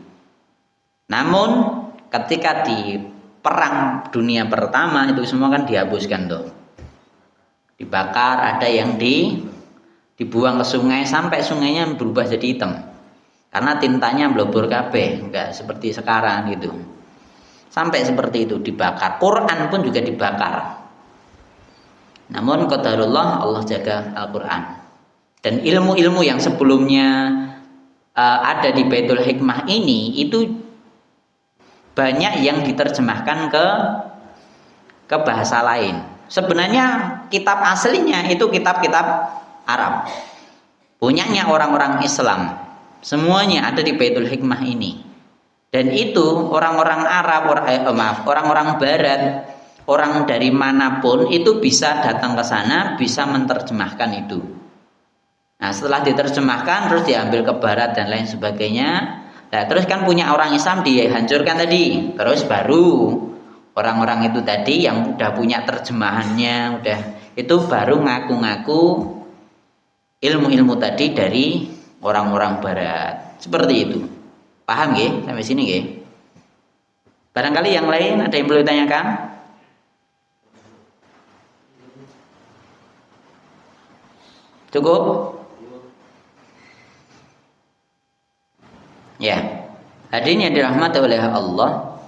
Namun ketika di perang dunia pertama itu semua kan dihapuskan tuh, dibakar, ada yang dibuang ke sungai sampai sungainya berubah jadi hitam karena tintanya blobor kabeh, enggak seperti sekarang gitu. Sampai seperti itu dibakar. Quran pun juga dibakar. Namun qadarullah, Allah jaga Al-Quran. Dan ilmu-ilmu yang sebelumnya ada di Baitul Hikmah ini itu banyak yang diterjemahkan ke bahasa lain. Sebenarnya kitab aslinya itu kitab-kitab Arab, punyanya orang-orang Islam. Semuanya ada di Baitul Hikmah ini. Dan itu orang-orang Arab, orang-orang Barat, orang dari manapun itu bisa datang ke sana, bisa menerjemahkan itu. Nah, setelah diterjemahkan terus diambil ke Barat dan lain sebagainya. Nah, terus kan punya orang Islam dihancurkan tadi. Terus baru orang-orang itu tadi yang udah punya terjemahannya, udah itu baru ngaku-ngaku ilmu-ilmu tadi dari orang-orang Barat. Seperti itu. Paham nggih sampai sini nggih? Barangkali yang lain ada yang perlu ditanyakan? Cukup? Ya. Hadirin yang dirahmati oleh Allah,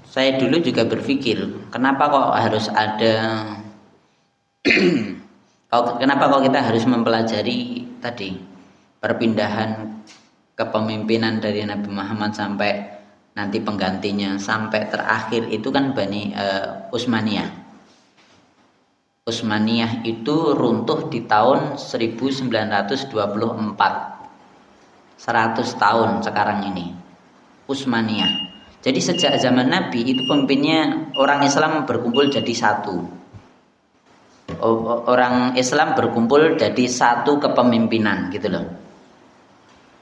saya dulu juga berpikir, kenapa kok harus ada kenapa kok kita harus mempelajari tadi perpindahan kepemimpinan dari Nabi Muhammad sampai nanti penggantinya sampai terakhir itu kan Bani Utsmaniyah. Utsmaniyah itu runtuh di tahun 1924. 100 tahun sekarang ini Utsmaniyah. Jadi sejak zaman Nabi itu pemimpinnya orang Islam berkumpul jadi satu. Orang Islam berkumpul jadi satu kepemimpinan gitu loh.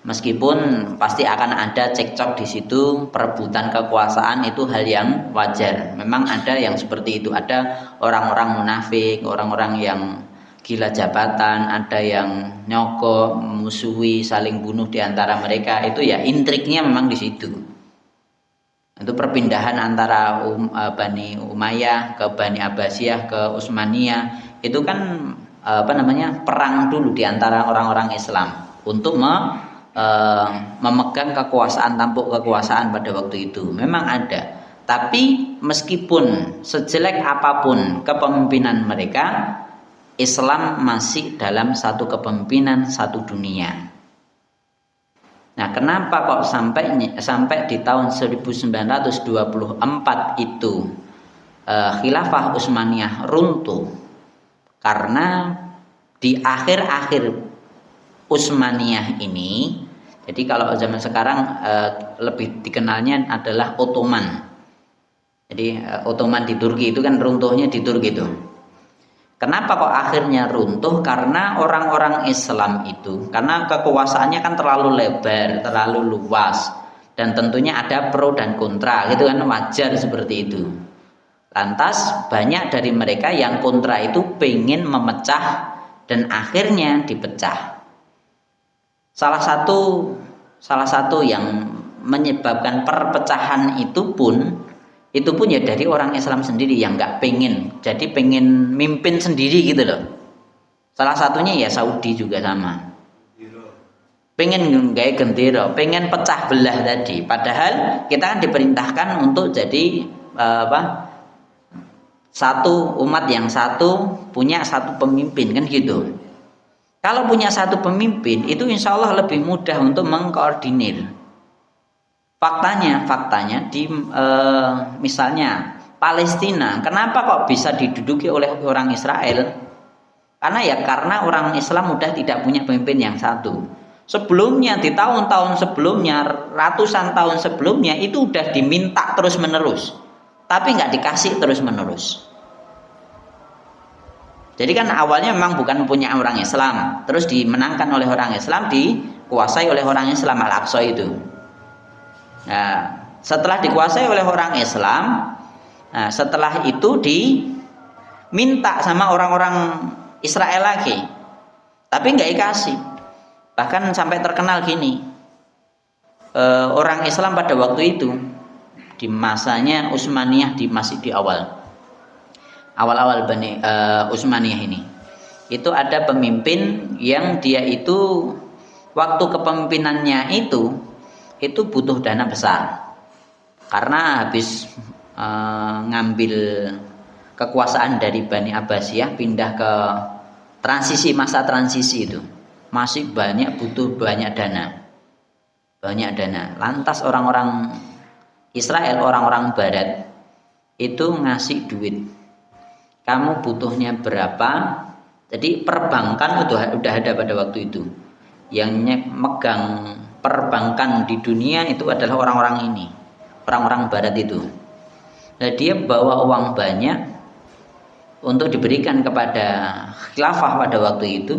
Meskipun pasti akan ada cekcok di situ, perebutan kekuasaan itu hal yang wajar. Memang ada yang seperti itu, ada orang-orang munafik, orang-orang yang gila jabatan, ada yang nyogok, musuhi, saling bunuh di antara mereka. Itu ya intriknya memang di situ. Itu perpindahan antara Bani Umayyah ke Bani Abbasiyah ke Utsmaniyah itu kan perang dulu di antara orang-orang Islam untuk memegang kekuasaan, tampuk kekuasaan pada waktu itu. Memang ada, tapi meskipun sejelek apapun kepemimpinan mereka, Islam masih dalam satu kepemimpinan, satu dunia. Nah, kenapa kok sampai di tahun 1924 itu khilafah Utsmaniyah runtuh? Karena di akhir-akhir Utsmaniyah ini, jadi kalau zaman sekarang lebih dikenalnya adalah Ottoman. Jadi Ottoman di Turki itu kan runtuhnya di Turki itu. Kenapa kok akhirnya runtuh? Karena orang-orang Islam itu, karena kekuasaannya kan terlalu lebar, terlalu luas, dan tentunya ada pro dan kontra, gitu kan, wajar seperti itu. Lantas banyak dari mereka yang kontra itu pengen memecah dan akhirnya dipecah. salah satu yang menyebabkan perpecahan itu pun ya dari orang Islam sendiri yang nggak pengen, jadi pengen mimpin sendiri gitu loh. Salah satunya ya Saudi juga sama, pengen gaya gendera, pengen pecah belah tadi. Padahal kita kan diperintahkan untuk jadi satu umat yang satu, punya satu pemimpin kan gitu. Kalau punya satu pemimpin itu insya Allah lebih mudah untuk mengkoordinir. Faktanya di misalnya Palestina, kenapa kok bisa diduduki oleh orang Israel? Karena orang Islam udah tidak punya pemimpin yang satu. Sebelumnya di tahun-tahun sebelumnya, ratusan tahun sebelumnya itu udah diminta terus menerus, tapi nggak dikasih terus menerus. Jadi kan awalnya memang bukan punya orang Islam, terus dimenangkan oleh orang Islam, dikuasai oleh orang Islam Al-Aqsa itu. Nah, setelah dikuasai oleh orang Islam, nah, setelah itu diminta sama orang-orang Israel lagi, tapi nggak dikasih. Bahkan sampai terkenal gini, orang Islam pada waktu itu di masanya Utsmaniyah, masih di awal-awal Bani Utsmaniyah ini, itu ada pemimpin yang dia itu waktu kepemimpinannya itu butuh dana besar karena habis ngambil kekuasaan dari Bani Abbasiyah, pindah ke masa transisi itu masih butuh banyak dana. Lantas orang-orang Israel, orang-orang Barat itu ngasih duit. Kamu butuhnya berapa? Jadi perbankan udah ada pada waktu itu. Yang megang perbankan di dunia itu adalah orang-orang ini, orang-orang Barat itu. Nah, dia bawa uang banyak untuk diberikan kepada khilafah pada waktu itu.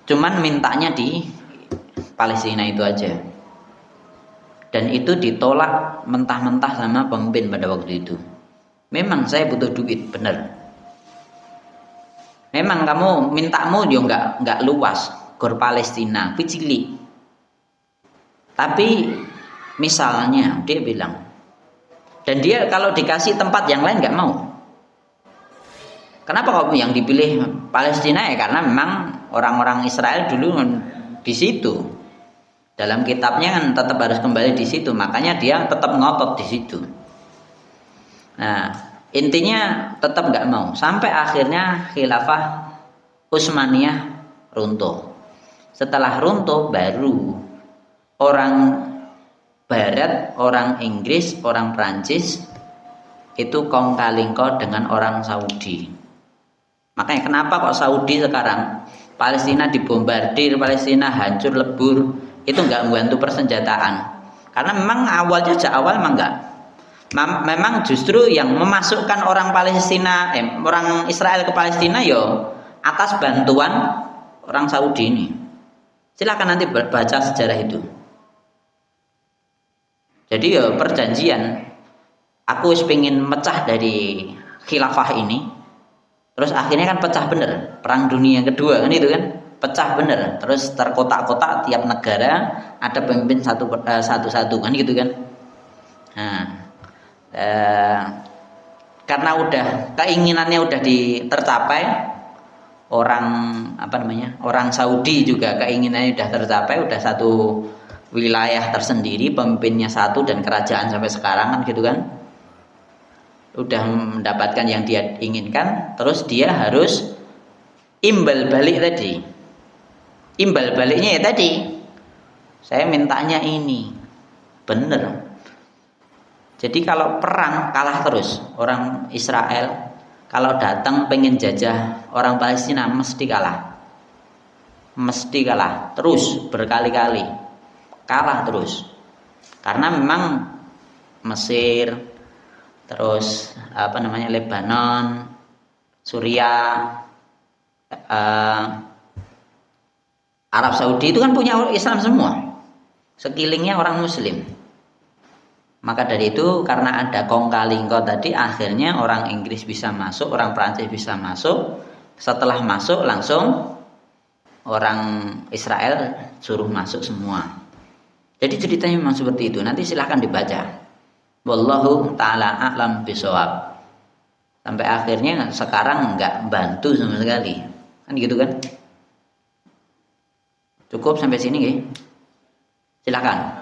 Cuman mintanya di Palestina itu aja. Dan itu ditolak mentah-mentah sama pemimpin pada waktu itu. Memang saya butuh duit, bener. Memang kamu mintamu yo nggak luas, gor Palestina, cilik. Tapi misalnya dia bilang, dan dia kalau dikasih tempat yang lain nggak mau. Kenapa kok yang dipilih Palestina? Ya karena memang orang-orang Israel dulu di situ. Dalam kitabnya kan tetap harus kembali di situ, makanya dia tetap ngotot di situ. Nah, intinya tetap nggak mau. Sampai akhirnya khilafah Utsmaniyah runtuh. Setelah runtuh baru orang Barat, orang Inggris, orang Prancis itu kong kali kong dengan orang Saudi. Makanya kenapa kok Saudi sekarang Palestina dibombardir, Palestina hancur lebur, itu nggak membantu persenjataan. Karena memang awalnya sejak awal memang nggak. Memang justru yang memasukkan orang Palestina, orang Israel ke Palestina yo atas bantuan orang Saudi ini. Silakan nanti baca sejarah itu. Jadi ya perjanjian, aku pengen mecah dari khilafah ini. Terus akhirnya kan pecah bener, perang dunia kedua kan itu kan pecah bener. Terus terkotak-kotak tiap negara ada pemimpin satu-satu kan gitu kan. Nah, karena udah keinginannya udah tercapai, orang Saudi juga keinginannya udah tercapai, udah satu wilayah tersendiri, pemimpinnya satu dan kerajaan sampai sekarang kan gitu kan. Udah mendapatkan yang dia inginkan, terus dia harus imbal balik tadi. Imbal baliknya ya tadi, saya mintanya ini, bener. Jadi kalau perang kalah terus, orang Israel kalau datang pengen jajah orang Palestina mesti kalah, terus berkali-kali kalah terus, karena memang Mesir, terus Lebanon, Suriah, Arab Saudi itu kan punya Islam semua, sekelilingnya orang Muslim. Maka dari itu karena ada kong kali kong tadi, akhirnya orang Inggris bisa masuk, orang Prancis bisa masuk. Setelah masuk langsung orang Israel suruh masuk semua. Jadi ceritanya memang seperti itu. Nanti silahkan dibaca. Wallahu ta'ala a'lam bishawab. Sampai akhirnya sekarang nggak bantu sama sekali. Kan gitu kan? Cukup sampai sini ya. Silahkan.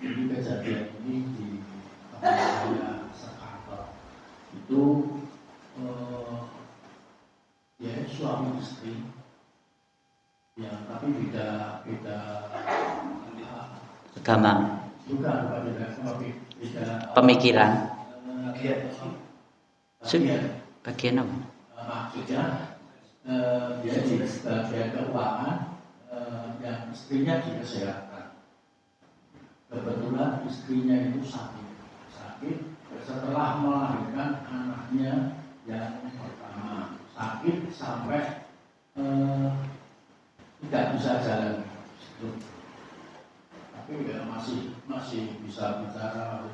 Ini kejadian ini di saya sekantor itu ya suami istri ya tapi beda Agama, juga beda pemikiran. Bagian Bagian apa? maksudnya dia di bagian keuangan yang istrinya di kesehatan. Kebetulan istrinya itu sakit setelah melahirkan anaknya yang pertama, sakit sampai tidak bisa jalan. Tapi ya masih bisa bicara.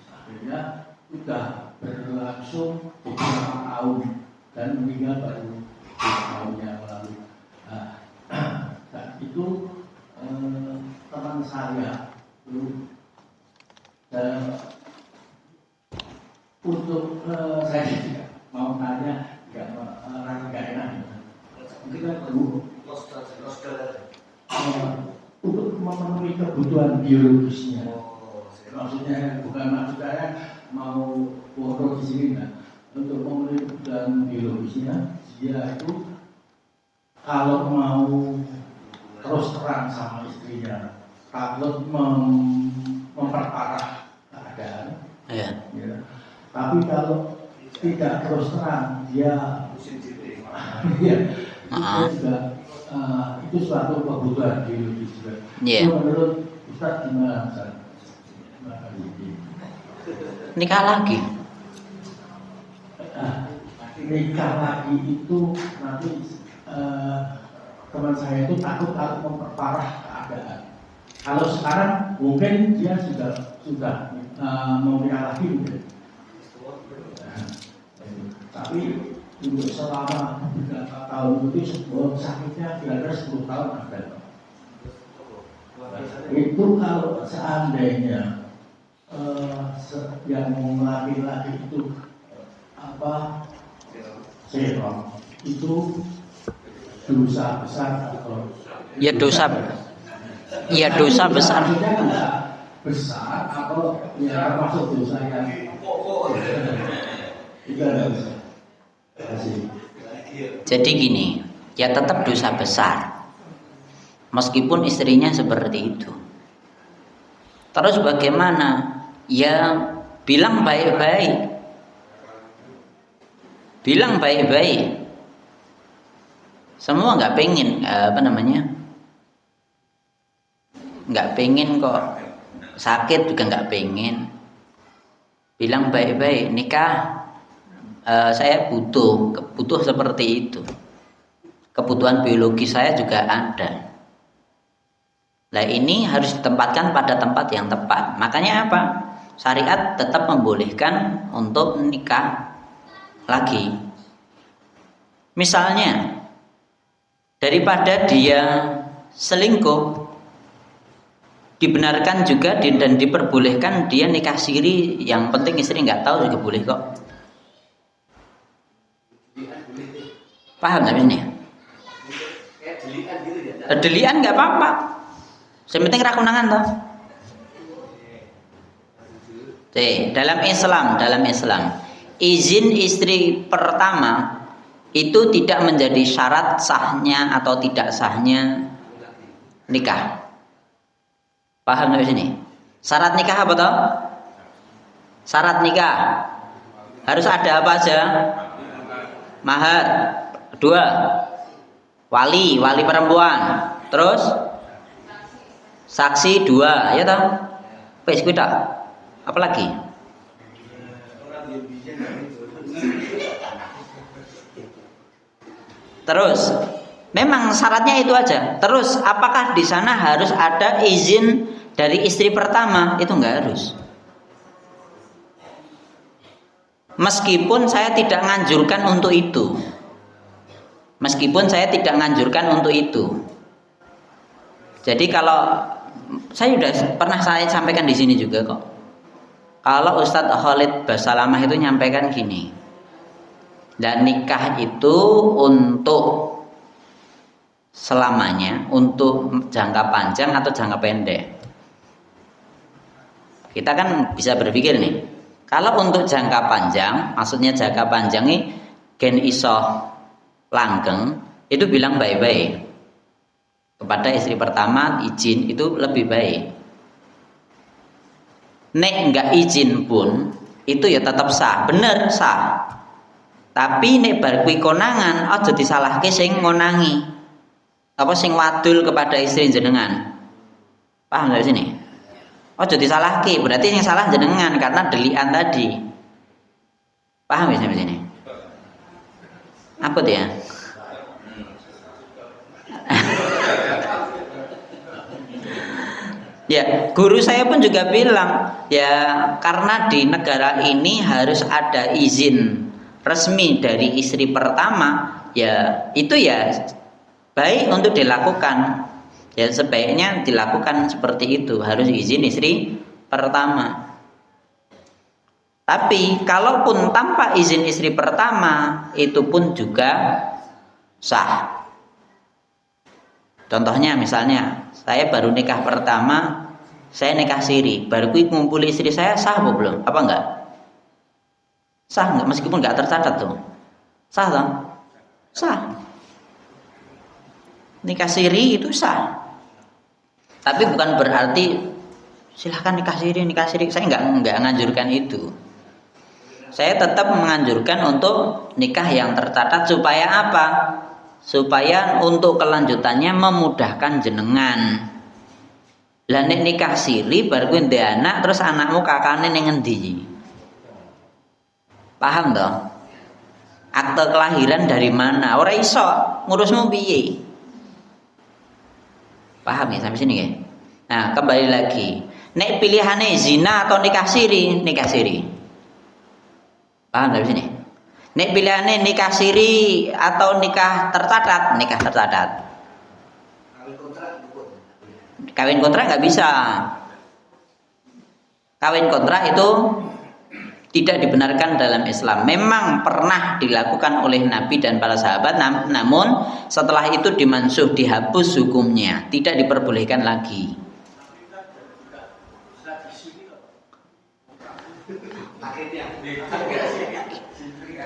Akhirnya sudah berlangsung beberapa tahun dan meninggal baru 2 tahun yang lalu. Dan itu teman saya dan untuk saya juga mau tanya nggak enak kita perlu untuk memenuhi kebutuhan biologisnya. Maksudnya bukan maksud saya mau bodoh di sini kan. Untuk memenuhi kebutuhan biologisnya dia itu kalau mau terus terang sama istrinya takut memperparah keadaan. Ya. Ya. Tapi kalau tidak terus terang dia ya, itu juga itu suatu kebutuhan biologis juga. Yeah. Itu menurut Ustaz gimana? Nikah lagi. Nikah lagi itu nanti teman saya itu takut memperparah keadaan. Kalau sekarang mungkin dia sudah mau nikah lagi mungkin. Tapi untuk selama beberapa tahun itu sakitnya kira-kira 10 tahun ada. Itu kalau seandainya yang laki-laki itu serong itu dosa besar atau Ya dosa. Ya dosa besar. Dosa besar atau ya termasuk dosa yang itu ada dosa. Jadi gini, ya tetap dosa besar. Meskipun istrinya seperti itu. Terus bagaimana? Ya bilang baik-baik. Bilang baik-baik. Semua nggak pengen nggak pengen kok sakit juga nggak pengen. Bilang baik-baik, nikah saya butuh seperti itu. Kebutuhan biologi saya juga ada. Nah ini harus ditempatkan pada tempat yang tepat. Makanya apa? Syariat tetap membolehkan untuk nikah lagi. Misalnya daripada dia selingkuh, dibenarkan juga dan diperbolehkan dia nikah siri. Yang penting istri nggak tahu juga boleh kok. Paham nggak ini? Delian nggak apa-apa. Yang penting rakunangan toh. Dalam Islam, izin istri pertama itu tidak menjadi syarat sahnya atau tidak sahnya nikah. Paham nggak sini? Syarat nikah apa toh? Syarat nikah harus ada apa aja? Mahar. 2, wali perempuan, terus saksi 2, ya toh? Wes kuwi tok. Apa lagi? Terus Memang syaratnya itu aja. Terus apakah di sana harus ada izin dari istri pertama? Itu enggak harus. Meskipun saya tidak nganjurkan untuk itu. Meskipun saya tidak nganjurkan untuk itu. Jadi kalau saya sudah pernah saya sampaikan di sini juga kok. Kalau Ustadz Khalid Basalamah itu nyampaikan gini. Dan nikah itu untuk selamanya, untuk jangka panjang atau jangka pendek. Kita kan bisa berpikir nih, kalau untuk jangka panjang, maksudnya jangka panjang ini gen iso langgeng, itu bilang baik-baik kepada istri pertama, izin itu lebih baik. Nek enggak izin pun itu ya tetap sah, bener sah. Tapi nek bar kuwi konangan aja disalahke sing ngonangi. Apa sing wadul kepada istri jenengan. Paham dari sini? Aja disalahke, berarti yang salah jenengan karena delian tadi. Paham ya sampai sini? Apa tuh ya? Ya, guru saya pun juga bilang, ya karena di negara ini harus ada izin resmi dari istri pertama, ya itu ya baik untuk dilakukan. Ya sebaiknya dilakukan seperti itu, harus izin istri pertama. Tapi kalaupun tanpa izin istri pertama, itu pun juga sah. Contohnya misalnya, saya baru nikah pertama, saya nikah siri, baru ngumpul istri saya, sah apa belum? Apa enggak? Sah enggak? Meskipun enggak tercatat tuh. Sah toh? Sah. Nikah siri itu sah. Tapi bukan berarti silahkan nikah siri. Saya enggak menganjurkan itu. Saya tetap menganjurkan untuk nikah yang tercatat supaya apa? Supaya untuk kelanjutannya memudahkan jenengan. Lah nek nikah siri baru kuwi ndek anak terus anakmu kakane ning endi? Paham toh? Akte kelahiran dari mana? Ora iso, ngurusmu piye? Paham ya sampai sini ya? Nah, kembali lagi. Nek pilihannya zina atau nikah siri, nikah siri. Paham sampai sini? Nek pilihannya nikah siri atau nikah tercatat, nikah tercatat. Kawin kontrak nggak bisa. Kawin kontrak itu tidak dibenarkan dalam Islam. Memang pernah dilakukan oleh Nabi dan para sahabat, namun setelah itu dimansuh, dihapus hukumnya, tidak diperbolehkan lagi.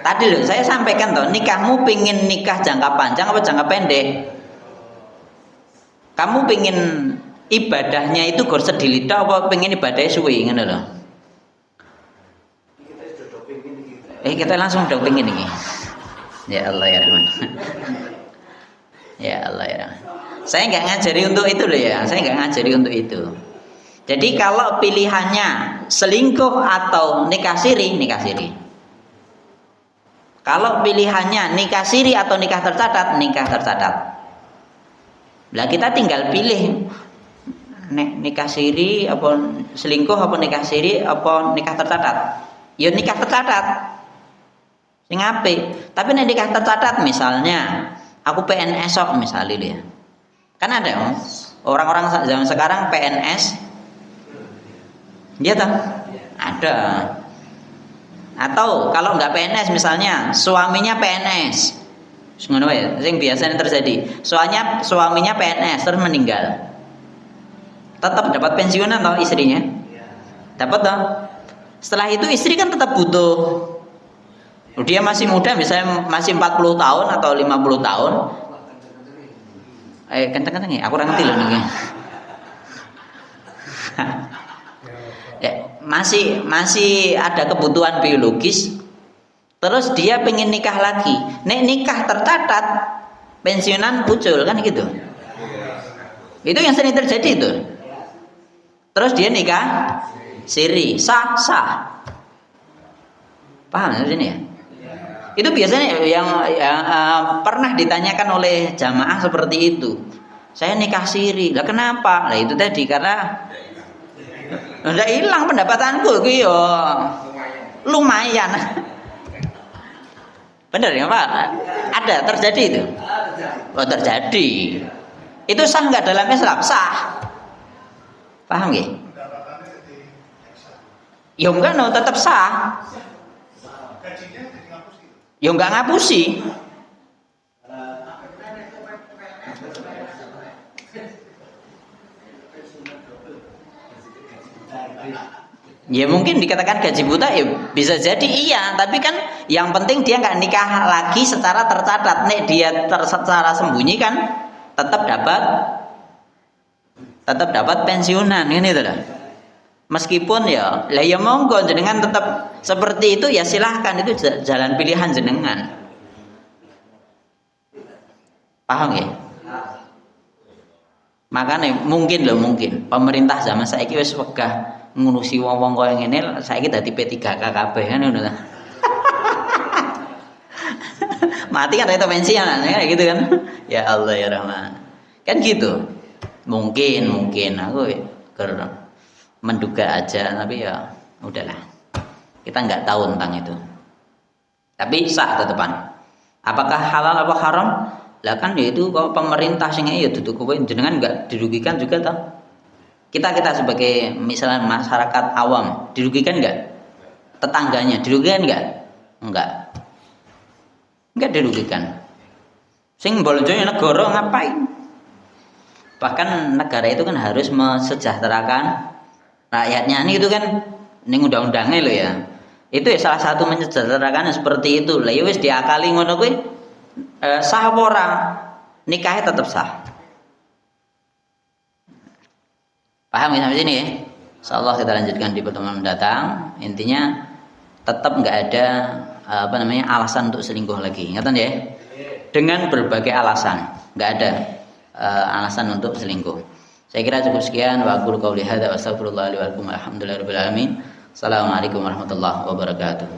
Tadi loh, saya sampaikan toh, nikahmu pingin nikah jangka panjang apa jangka pendek? Kamu pingin ibadahnya itu gor sedilita apa pingin ibadahnya suwi ngono lho? Kita langsung udah pingin ini. Ya Allah ya Rahman. Ya Allah ya Rahman. Saya nggak ngajari untuk itu loh ya. Saya nggak ngajari untuk itu. Jadi kalau pilihannya selingkuh atau nikah siri, nikah siri. Kalau pilihannya nikah siri atau nikah tercatat, nikah tercatat. Lah kita tinggal pilih nikah siri apa selingkuh apa nikah siri apa nikah tercatat. Ya nikah tercatat. Sing apik. Tapi nek nikah tercatat misalnya aku PNS kok misalnya dia. Kan ada orang-orang zaman sekarang PNS. Iya toh? Ada. Atau kalau enggak PNS misalnya suaminya PNS. Ngono ya, sing biasanya terjadi. Suaminya PNS terus meninggal. Tetap dapat pensiunan toh istrinya? Dapat toh? Setelah itu istri kan tetap butuh. Dia masih muda, misalnya masih 40 tahun atau 50 tahun. Kenceng-kenceng ya, aku ngerti loh nih. Ya, masih ada kebutuhan biologis. Terus dia pengen nikah lagi. Nek nikah tercatat, pensiunan muncul kan gitu. Itu yang sering terjadi itu. Terus dia nikah siri, sah. Paham di sini ya? Itu biasanya yang pernah ditanyakan oleh jamaah seperti itu. Saya nikah siri. Lah kenapa? Lah itu tadi karena udah hilang pendapatanku itu yo lumayan. Benar ya Pak? Ada terjadi itu. Oh terjadi. Itu sah nggak dalam Islam? Sah. Paham nggih? Ya enggak no, tetap sah. Ya enggak ngapusi. Ya mungkin dikatakan gaji buta ya bisa jadi iya, tapi kan yang penting dia nggak nikah lagi secara tercatat. Nek dia secara sembunyi kan tetap dapat pensiunan ini tuh lah. Meskipun ya, lah ya monggo jenengan tetap seperti itu ya silahkan, itu jalan pilihan jenengan. Paham ya? Makanya mungkin pemerintah zaman saiki wis wegah ngurusi wong-wong koyo ngene, saiki dadi P3K kabeh kan ngono ta. Mati kan itu pensiunan kayak gitu kan. Ya Allah ya Rahman. Kan gitu. Mungkin aku menduga aja, tapi ya udahlah. Kita nggak tahu tentang itu. Tapi sah tetepan. Apakah halal apa haram? Lah kan ya itu kalau pemerintah sing ya duduk kowe jenengan nggak dirugikan juga toh. Kita sebagai misalnya masyarakat awam dirugikan nggak? Tetangganya dirugikan nggak? Enggak dirugikan. Sing bolonjonya negara ngapain? Bahkan negara itu kan harus mesejahterakan rakyatnya. Ini itu kan ning undang-undangnya loh ya. Itu ya salah satu mensejahterakan seperti itu. Lah ya wis diakali ngono kuwi sah apa ora? Nikahnya tetap sah. Paham ya sampai sini ya? Insyaallah kita lanjutkan di pertemuan mendatang. Intinya tetap nggak ada alasan untuk selingkuh lagi. Ingat ya? Dengan berbagai alasan, nggak ada alasan untuk selingkuh. Saya kira cukup sekian. Wa aqulu qouli hadza wa astaghfirullah li wa lakum. Alhamdulillahirabbil alamin. Assalamualaikum warahmatullahi wabarakatuh.